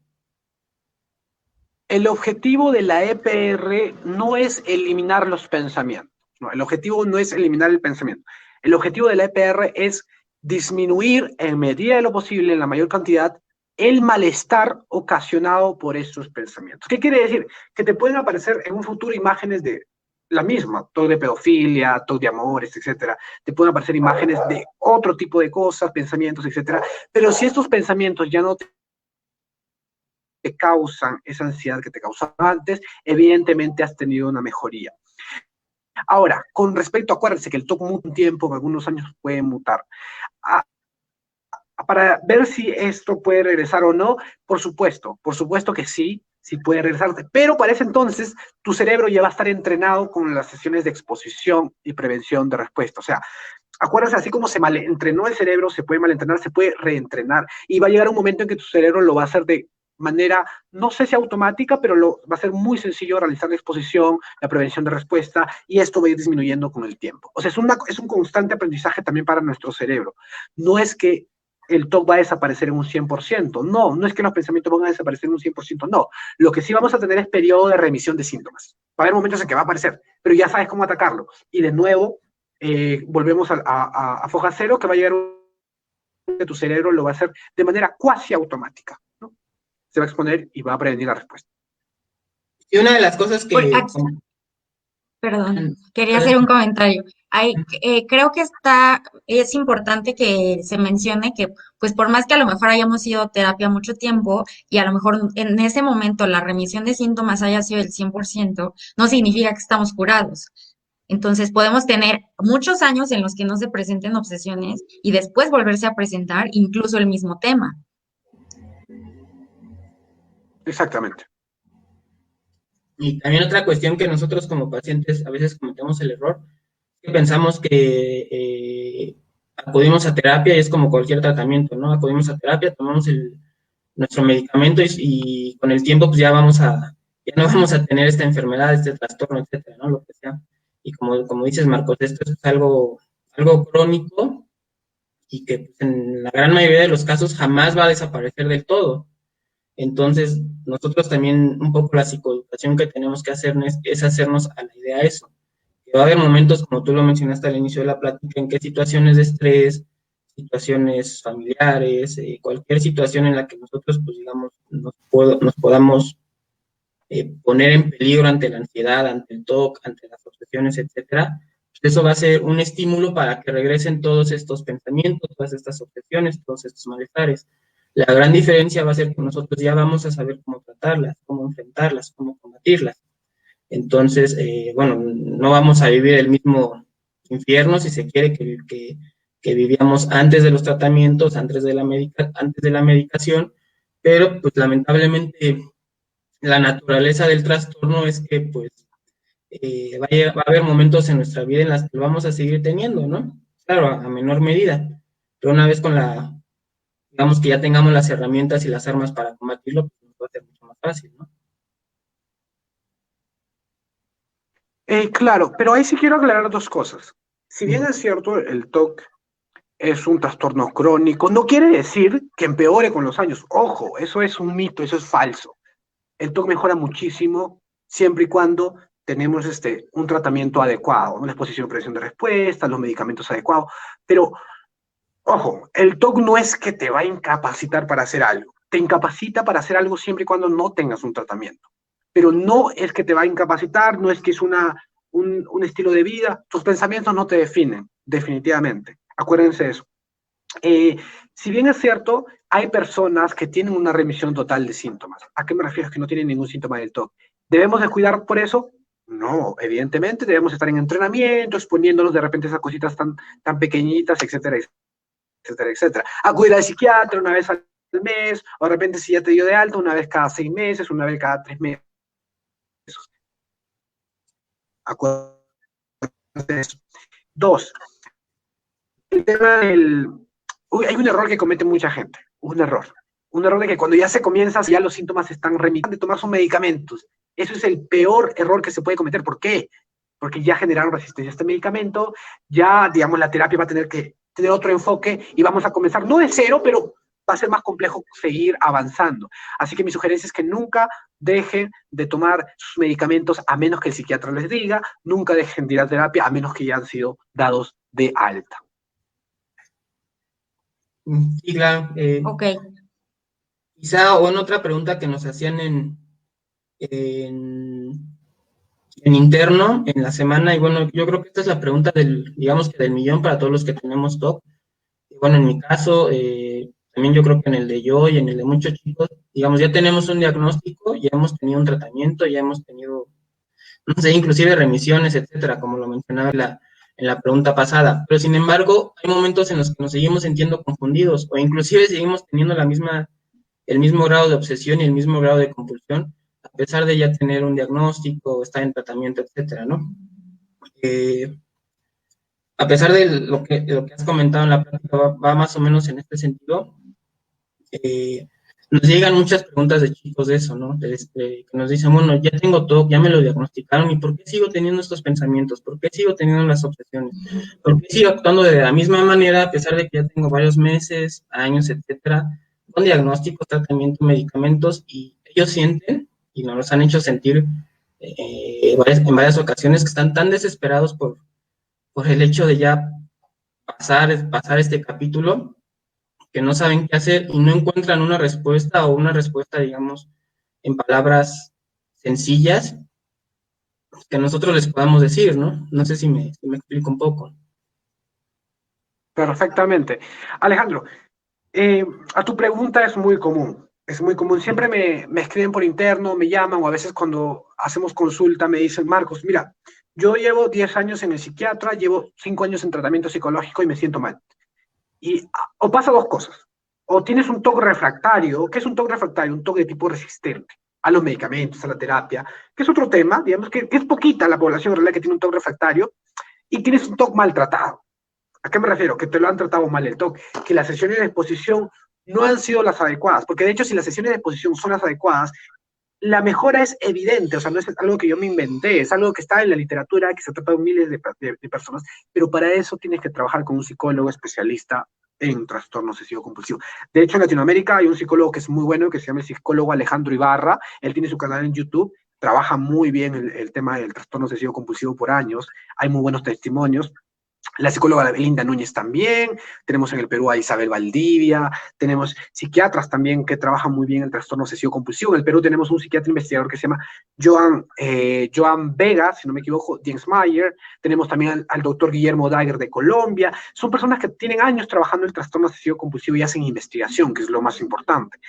El objetivo de la EPR no es eliminar los pensamientos. No, el objetivo no es eliminar el pensamiento. El objetivo de la EPR es disminuir en medida de lo posible, en la mayor cantidad, el malestar ocasionado por estos pensamientos. ¿Qué quiere decir? Que te pueden aparecer en un futuro imágenes de la misma, TOC de pedofilia, TOC de amores, etcétera. Te pueden aparecer imágenes de otro tipo de cosas, pensamientos, etcétera. Pero si estos pensamientos ya no te causan esa ansiedad que te causaba antes, evidentemente has tenido una mejoría. Ahora, con respecto, acuérdense que el TOC muta un tiempo, en algunos años puede mutar. Ah, para ver si esto puede regresar o no, por supuesto que sí, sí puede regresar, pero para ese entonces tu cerebro ya va a estar entrenado con las sesiones de exposición y prevención de respuesta. O sea, acuérdense, así como se malentrenó el cerebro, se puede malentrenar, se puede reentrenar. Y va a llegar un momento en que tu cerebro lo va a hacer de manera, no sé si automática, pero va a ser muy sencillo realizar la exposición, la prevención de respuesta, y esto va a ir disminuyendo con el tiempo. O sea, es un constante aprendizaje también para nuestro cerebro. No es que el TOC va a desaparecer en un 100%, no, no es que los pensamientos van a desaparecer en un 100%, no. Lo que sí vamos a tener es periodo de remisión de síntomas. Va a haber momentos en que va a aparecer, pero ya sabes cómo atacarlo. Y de nuevo, volvemos a foja cero, que va a llegar de tu cerebro, lo va a hacer de manera cuasi automática, ¿no? Se va a exponer y va a prevenir la respuesta. Y una de las cosas Aquí, perdón, quería hacer un comentario. Creo que es importante que se mencione que, pues por más que a lo mejor hayamos ido a terapia mucho tiempo y a lo mejor en ese momento la remisión de síntomas haya sido el 100%, no significa que estamos curados. Entonces podemos tener muchos años en los que no se presenten obsesiones y después volverse a presentar incluso el mismo tema. Exactamente. Y también otra cuestión que nosotros como pacientes a veces cometemos el error, que pensamos que acudimos a terapia y es como cualquier tratamiento, ¿no? Acudimos a terapia, tomamos nuestro medicamento y con el tiempo pues ya no vamos a tener esta enfermedad, este trastorno, etcétera, ¿no? Lo que sea. Y como dices, Marcos, esto es algo crónico y que pues, en la gran mayoría de los casos jamás va a desaparecer del todo. Entonces, nosotros también un poco la psicoeducación que tenemos que hacer es hacernos a la idea de eso. Que va a haber momentos, como tú lo mencionaste al inicio de la plática, en que situaciones de estrés, situaciones familiares, cualquier situación en la que nosotros, pues digamos, nos podamos poner en peligro ante la ansiedad, ante el TOC, ante las obsesiones, etcétera, pues eso va a ser un estímulo para que regresen todos estos pensamientos, todas estas obsesiones, todos estos malestares. La gran diferencia va a ser que nosotros ya vamos a saber cómo tratarlas, cómo enfrentarlas, cómo combatirlas. Entonces, bueno, no vamos a vivir el mismo infierno, si se quiere, que vivíamos antes de los tratamientos, antes de la medicación, pero pues lamentablemente la naturaleza del trastorno es que pues va a haber momentos en nuestra vida en las que lo vamos a seguir teniendo, ¿no? Claro, a menor medida, pero una vez digamos que ya tengamos las herramientas y las armas para combatirlo, pues nos va a ser mucho más fácil, ¿no? Claro, pero ahí sí quiero aclarar dos cosas. Si bien es cierto, el TOC es un trastorno crónico, no quiere decir que empeore con los años. Ojo, eso es un mito, eso es falso. El TOC mejora muchísimo siempre y cuando tenemos un tratamiento adecuado, una exposición y prevención de respuesta, los medicamentos adecuados. Pero, ojo, el TOC no es que te va a incapacitar para hacer algo. Te incapacita para hacer algo siempre y cuando no tengas un tratamiento. Pero no es que te va a incapacitar, no es que es un estilo de vida. Tus pensamientos no te definen, definitivamente. Acuérdense de eso. Si bien es cierto, hay personas que tienen una remisión total de síntomas. ¿A qué me refiero? Es que no tienen ningún síntoma del TOC. ¿Debemos de cuidar por eso? No, evidentemente debemos estar en entrenamiento, exponiéndonos de repente a esas cositas tan pequeñitas, etcétera, etcétera, etcétera. Acudir al psiquiatra una vez al mes, o de repente si ya te dio de alta, una vez cada 6 meses, una vez cada 3 meses. Acuérdate de eso. 2, el tema del... Uy, hay un error que comete mucha gente, un error. Un error de que cuando ya se comienza, ya los síntomas están remitiendo de tomar sus medicamentos. Eso es el peor error que se puede cometer. ¿Por qué? Porque ya generaron resistencia a este medicamento, ya, digamos, la terapia va a tener que tener otro enfoque y vamos a comenzar, no de cero, pero va a ser más complejo seguir avanzando. Así que mi sugerencia es que nunca dejen de tomar sus medicamentos a menos que el psiquiatra les diga, nunca dejen de ir a terapia a menos que ya han sido dados de alta. Sí, claro. Ok. Quizá, o en otra pregunta que nos hacían en interno, en la semana, y bueno, yo creo que esta es la pregunta digamos que del millón para todos los que tenemos TOC. Y bueno, en mi caso, también yo creo que en el de yo y en el de muchos chicos, digamos, ya tenemos un diagnóstico, ya hemos tenido un tratamiento, ya hemos tenido, no sé, inclusive remisiones, etcétera, como lo mencionaba en la pregunta pasada. Pero sin embargo, hay momentos en los que nos seguimos sintiendo confundidos, o inclusive seguimos teniendo el mismo grado de obsesión y el mismo grado de compulsión, a pesar de ya tener un diagnóstico, estar en tratamiento, etcétera, ¿no? A pesar de lo que has comentado en la práctica, va más o menos en este sentido. Nos llegan muchas preguntas de chicos de eso, ¿no? Que nos dicen, bueno, ya tengo TOC, ya me lo diagnosticaron, ¿y por qué sigo teniendo estos pensamientos? ¿Por qué sigo teniendo las obsesiones? ¿Por qué sigo actuando de la misma manera a pesar de que ya tengo varios meses, años, etcétera, con diagnósticos, tratamiento, medicamentos, y ellos sienten, y nos los han hecho sentir en varias ocasiones, que están tan desesperados por el hecho de ya pasar este capítulo, que no saben qué hacer y no encuentran una respuesta o una respuesta, digamos, en palabras sencillas que nosotros les podamos decir, ¿no? No sé si me explico un poco. Perfectamente. Alejandro, a tu pregunta es muy común. Es muy común. Siempre me escriben por interno, me llaman o a veces cuando hacemos consulta me dicen, Marcos, mira, yo llevo 10 años en el psiquiatra, llevo 5 años en tratamiento psicológico y me siento mal. O pasa dos cosas. O tienes un TOC refractario. ¿Qué es un TOC refractario? Un TOC de tipo resistente a los medicamentos, a la terapia, que es otro tema, digamos que es poquita la población en realidad que tiene un TOC refractario, y tienes un TOC maltratado. ¿A qué me refiero? Que te lo han tratado mal el TOC, que las sesiones de exposición no han sido las adecuadas, porque de hecho si las sesiones de exposición son las adecuadas, la mejora es evidente, o sea, no es algo que yo me inventé, es algo que está en la literatura, que se ha tratado miles de personas, pero para eso tienes que trabajar con un psicólogo especialista en trastorno obsesivo compulsivo. De hecho, en Latinoamérica hay un psicólogo que es muy bueno, que se llama el psicólogo Alejandro Ibarra, él tiene su canal en YouTube, trabaja muy bien el tema del trastorno obsesivo compulsivo por años, hay muy buenos testimonios. La psicóloga Belinda Núñez también, tenemos en el Perú a Isabel Valdivia, tenemos psiquiatras también que trabajan muy bien el trastorno obsesivo compulsivo. En el Perú tenemos un psiquiatra investigador que se llama Joan Vega, si no me equivoco, Dienstmeyer, tenemos también al doctor Guillermo Daguer de Colombia. Son personas que tienen años trabajando el trastorno obsesivo compulsivo y hacen investigación, que es lo más importante.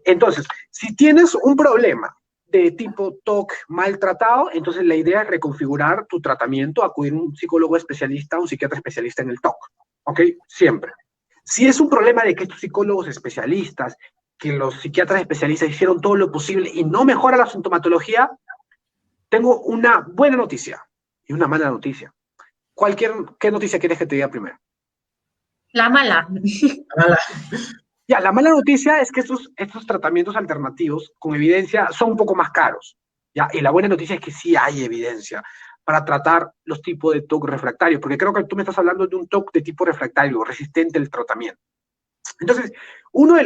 Entonces, si tienes un problema de tipo TOC maltratado, entonces la idea es reconfigurar tu tratamiento, acudir a un psicólogo especialista, un psiquiatra especialista en el TOC, ¿ok? Siempre. Si es un problema de que estos psicólogos especialistas, que los psiquiatras especialistas hicieron todo lo posible y no mejora la sintomatología, tengo una buena noticia y una mala noticia. ¿Qué noticia quieres que te diga primero? La mala. Ya, la mala noticia es que estos tratamientos alternativos con evidencia son un poco más caros. ¿Ya? Y la buena noticia es que sí hay evidencia para tratar los tipos de TOC refractarios, porque creo que tú me estás hablando de un TOC de tipo refractario, resistente al tratamiento. Entonces, uno de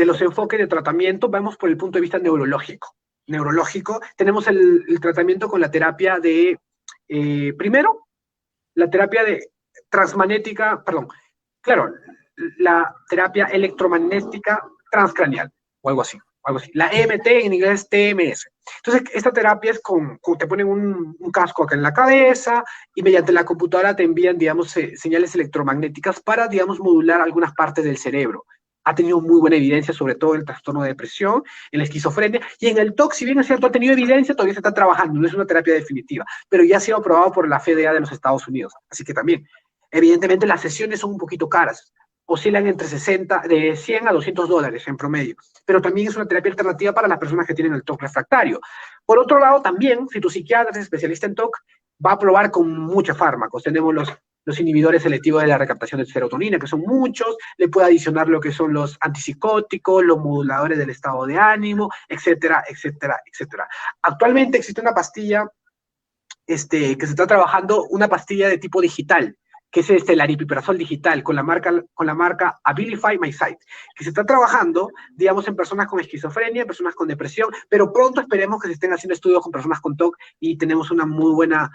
los enfoques de tratamiento, vamos por el punto de vista neurológico. Tenemos el tratamiento con la terapia primero, la terapia de transmagnética, perdón, claro, la terapia electromagnética transcranial, o algo así, algo así. La EMT en inglés es TMS. Entonces, esta terapia es te ponen un casco acá en la cabeza y mediante la computadora te envían, digamos, señales electromagnéticas para, digamos, modular algunas partes del cerebro. Ha tenido muy buena evidencia, sobre todo en el trastorno de depresión, en la esquizofrenia, y en el TOC, si bien es cierto, ha tenido evidencia, todavía se está trabajando, no es una terapia definitiva, pero ya ha sido aprobado por la FDA de los Estados Unidos. Así que también, evidentemente, las sesiones son un poquito caras, oscilan entre de 100 a $200 en promedio, pero también es una terapia alternativa para las personas que tienen el TOC refractario. Por otro lado, también, si tu psiquiatra es especialista en TOC, va a probar con muchos fármacos. Tenemos los inhibidores selectivos de la recaptación de serotonina, que son muchos, le puede adicionar lo que son los antipsicóticos, los moduladores del estado de ánimo, etcétera, etcétera, etcétera. Actualmente existe una pastilla que se está trabajando, una pastilla de tipo digital, que es el aripiprazol digital, con la marca Abilify MySight, que se está trabajando, digamos, en personas con esquizofrenia, en personas con depresión, pero pronto esperemos que se estén haciendo estudios con personas con TOC y tenemos una muy buena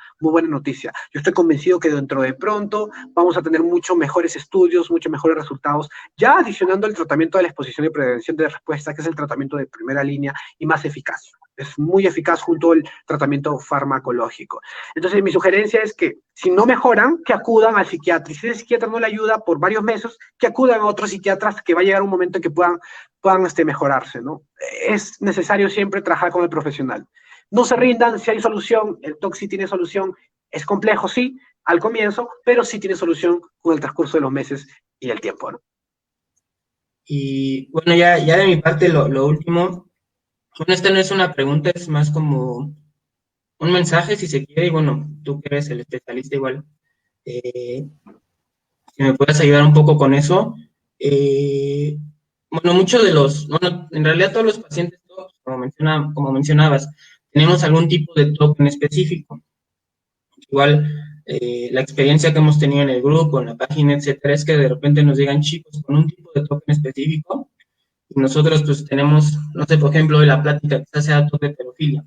noticia. Yo estoy convencido que dentro de pronto vamos a tener muchos mejores estudios, muchos mejores resultados, ya adicionando el tratamiento de la exposición y prevención de respuesta, que es el tratamiento de primera línea y más eficaz. Es muy eficaz junto al tratamiento farmacológico. Entonces, mi sugerencia es que si no mejoran, que acudan al psiquiatra. Y si el psiquiatra no le ayuda por varios meses, que acudan a otros psiquiatras, que va a llegar un momento en que puedan mejorarse, ¿no? Es necesario siempre trabajar con el profesional. No se rindan, si hay solución, el TOC sí tiene solución. Es complejo, sí, al comienzo, pero sí tiene solución con el transcurso de los meses y el tiempo, ¿no? Y bueno, ya de mi parte, lo último. Bueno, esta no es una pregunta, es más como un mensaje, si se quiere, y bueno, tú que eres el especialista igual, si me puedes ayudar un poco con eso. Bueno, bueno, en realidad todos los pacientes, como mencionabas, tenemos algún tipo de TOC en específico. Igual, la experiencia que hemos tenido en el grupo, en la página, etcétera, es que de repente nos llegan chicos con un tipo de TOC en específico, y nosotros pues tenemos, no sé, por ejemplo, de la plática quizás sea TOC de pedofilia.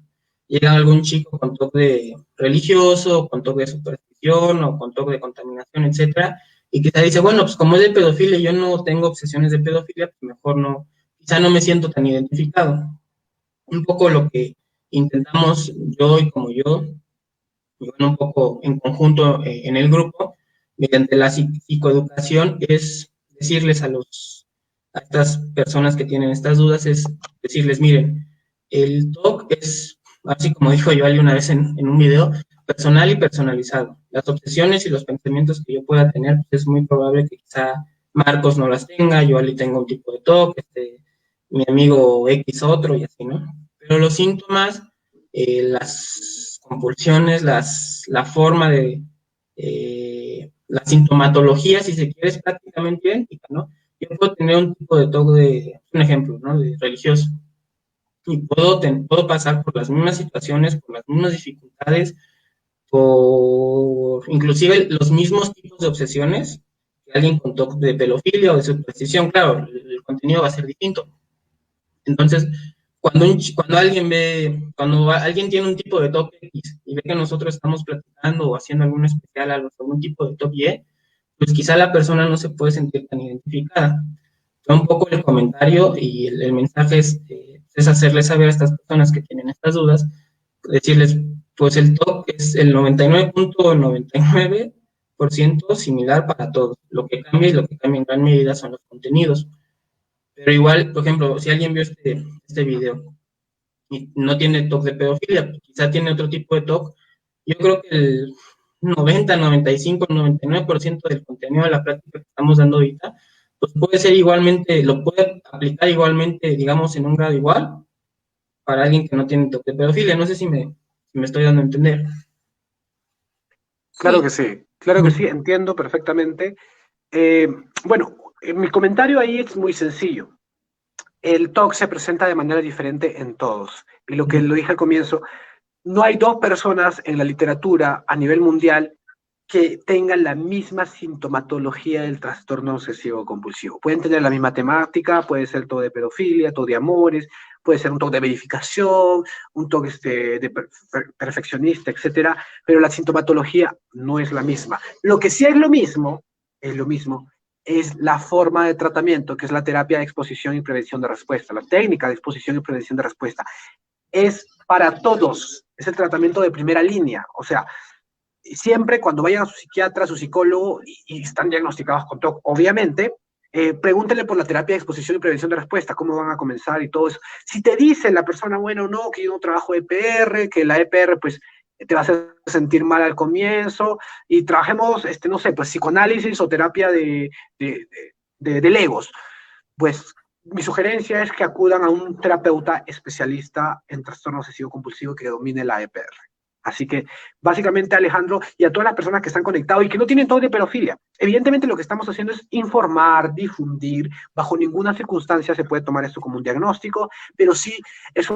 Llega algún chico con TOC de religioso, con TOC de superstición, o con TOC de contaminación, etcétera, y quizá dice, bueno, pues como es de pedofilia, yo no tengo obsesiones de pedofilia, pues mejor no, quizá no me siento tan identificado. Un poco lo que intentamos yo y como yo, y bueno, un poco en conjunto en el grupo, mediante la psicoeducación, es decirles a estas personas que tienen estas dudas, es decirles, miren, el TOC es, así como dijo yo una vez en un video, personal y personalizado. Las obsesiones y los pensamientos que yo pueda tener, pues es muy probable que quizá Marcos no las tenga, yo Ali tengo un tipo de TOC, mi amigo X otro y así, ¿no? Pero los síntomas, las compulsiones, la forma de, la sintomatología, si se quiere, es prácticamente idéntica, ¿no? Yo puedo tener un tipo de TOC un ejemplo, ¿no? De religioso. Y puedo pasar por las mismas situaciones, por las mismas dificultades, por inclusive los mismos tipos de obsesiones que alguien con TOC de pedofilia o de superstición. Claro, el contenido va a ser distinto. Entonces, cuando alguien tiene un tipo de TOC X y ve que nosotros estamos platicando o haciendo algún especial, algún tipo de TOC Y, pues quizá la persona no se puede sentir tan identificada. Fue un poco el comentario y el mensaje es hacerles saber a estas personas que tienen estas dudas, decirles, pues el TOC es el 99.99% similar para todos. Lo que cambia y lo que cambia en gran medida son los contenidos. Pero igual, por ejemplo, si alguien vio este video y no tiene TOC de pedofilia, quizá tiene otro tipo de TOC, yo creo que el 90, 95, 99% del contenido de la práctica que estamos dando ahorita, pues puede ser igualmente, lo puede aplicar igualmente, digamos, en un grado igual para alguien que no tiene TOC de pedofilia. No sé si me estoy dando a entender. Claro que sí, entiendo perfectamente. Bueno, mi comentario ahí es muy sencillo. El TOC se presenta de manera diferente en todos. Y lo que lo dije al comienzo, no hay dos personas en la literatura a nivel mundial que tengan la misma sintomatología del trastorno obsesivo compulsivo. Pueden tener la misma temática, puede ser TOC de pedofilia, TOC de amores, puede ser un TOC de verificación, un TOC de perfeccionista, etcétera, pero la sintomatología no es la misma. Lo que sí es lo mismo es la forma de tratamiento, que es la terapia de exposición y prevención de respuesta, la técnica de exposición y prevención de respuesta. Es para todos, es el tratamiento de primera línea, o sea, siempre cuando vayan a su psiquiatra, a su psicólogo y están diagnosticados con TOC, obviamente, pregúntenle por la terapia de exposición y prevención de respuesta, cómo van a comenzar y todo eso. Si te dice la persona, bueno, no, que yo no trabajo EPR, que la EPR, pues, te va a hacer sentir mal al comienzo, y trabajemos, no sé, pues, psicoanálisis o terapia de legos, pues, mi sugerencia es que acudan a un terapeuta especialista en trastorno obsesivo compulsivo que domine la EPR. Así que, básicamente, Alejandro, y a todas las personas que están conectados y que no tienen TOC de pedofilia, evidentemente lo que estamos haciendo es informar, difundir. Bajo ninguna circunstancia se puede tomar esto como un diagnóstico, pero sí es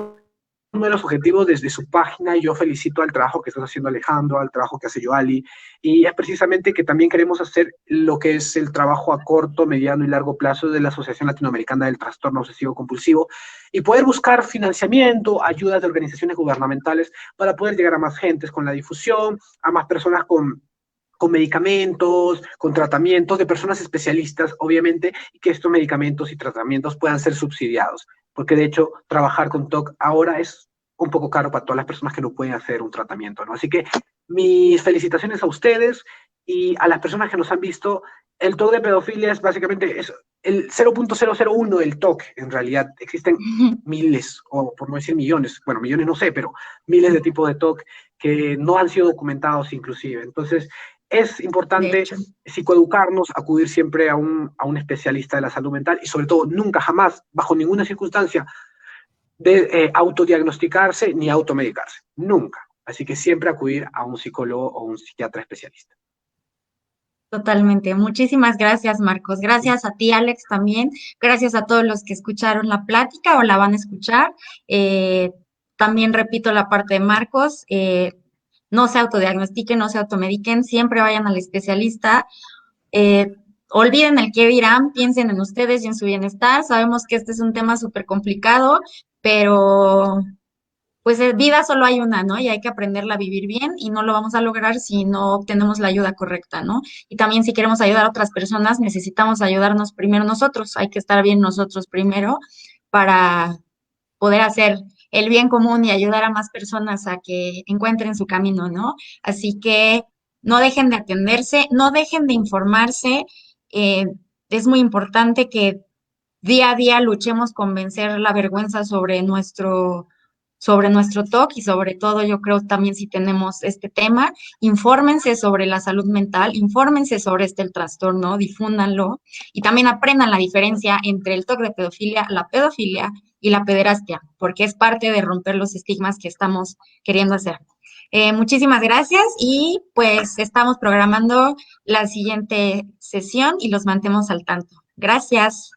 uno de los objetivos desde su página, y yo felicito al trabajo que está haciendo Alejandro, al trabajo que hace Yoali, y es precisamente que también queremos hacer lo que es el trabajo a corto, mediano y largo plazo de la Asociación Latinoamericana del Trastorno Obsesivo Compulsivo, y poder buscar financiamiento, ayudas de organizaciones gubernamentales para poder llegar a más gentes con la difusión, a más personas con medicamentos, con tratamientos de personas especialistas, obviamente, y que estos medicamentos y tratamientos puedan ser subsidiados, porque de hecho trabajar con TOC ahora es un poco caro para todas las personas que no pueden hacer un tratamiento, ¿no? Así que mis felicitaciones a ustedes y a las personas que nos han visto. El TOC de pedofilia es básicamente el 0.001 del TOC, en realidad. Existen miles, o por no decir millones, bueno, millones no sé, pero miles de tipos de TOC que no han sido documentados inclusive. Entonces, es importante psicoeducarnos, acudir siempre a un especialista de la salud mental y sobre todo nunca, jamás, bajo ninguna circunstancia, de autodiagnosticarse ni automedicarse. Nunca. Así que siempre acudir a un psicólogo o un psiquiatra especialista. Totalmente. Muchísimas gracias, Marcos. Gracias a ti, Alex, también. Gracias a todos los que escucharon la plática o la van a escuchar. También repito la parte de Marcos. No se autodiagnostiquen, no se automediquen, siempre vayan al especialista. Olviden el qué dirán, piensen en ustedes y en su bienestar. Sabemos que este es un tema súper complicado, pero pues vida solo hay una, ¿no? Y hay que aprenderla a vivir bien y no lo vamos a lograr si no obtenemos la ayuda correcta, ¿no? Y también si queremos ayudar a otras personas, necesitamos ayudarnos primero nosotros. Hay que estar bien nosotros primero para poder hacer el bien común y ayudar a más personas a que encuentren su camino, ¿no? Así que no dejen de atenderse, no dejen de informarse. eh, es muy importante que día a día luchemos con vencer la vergüenza sobre nuestro TOC y sobre todo yo creo también si tenemos este tema, infórmense sobre la salud mental, infórmense sobre el trastorno, difúndanlo y también aprendan la diferencia entre el TOC de pedofilia, la pedofilia y la pederastia, porque es parte de romper los estigmas que estamos queriendo hacer. Muchísimas gracias y pues estamos programando la siguiente sesión y los mantemos al tanto. Gracias.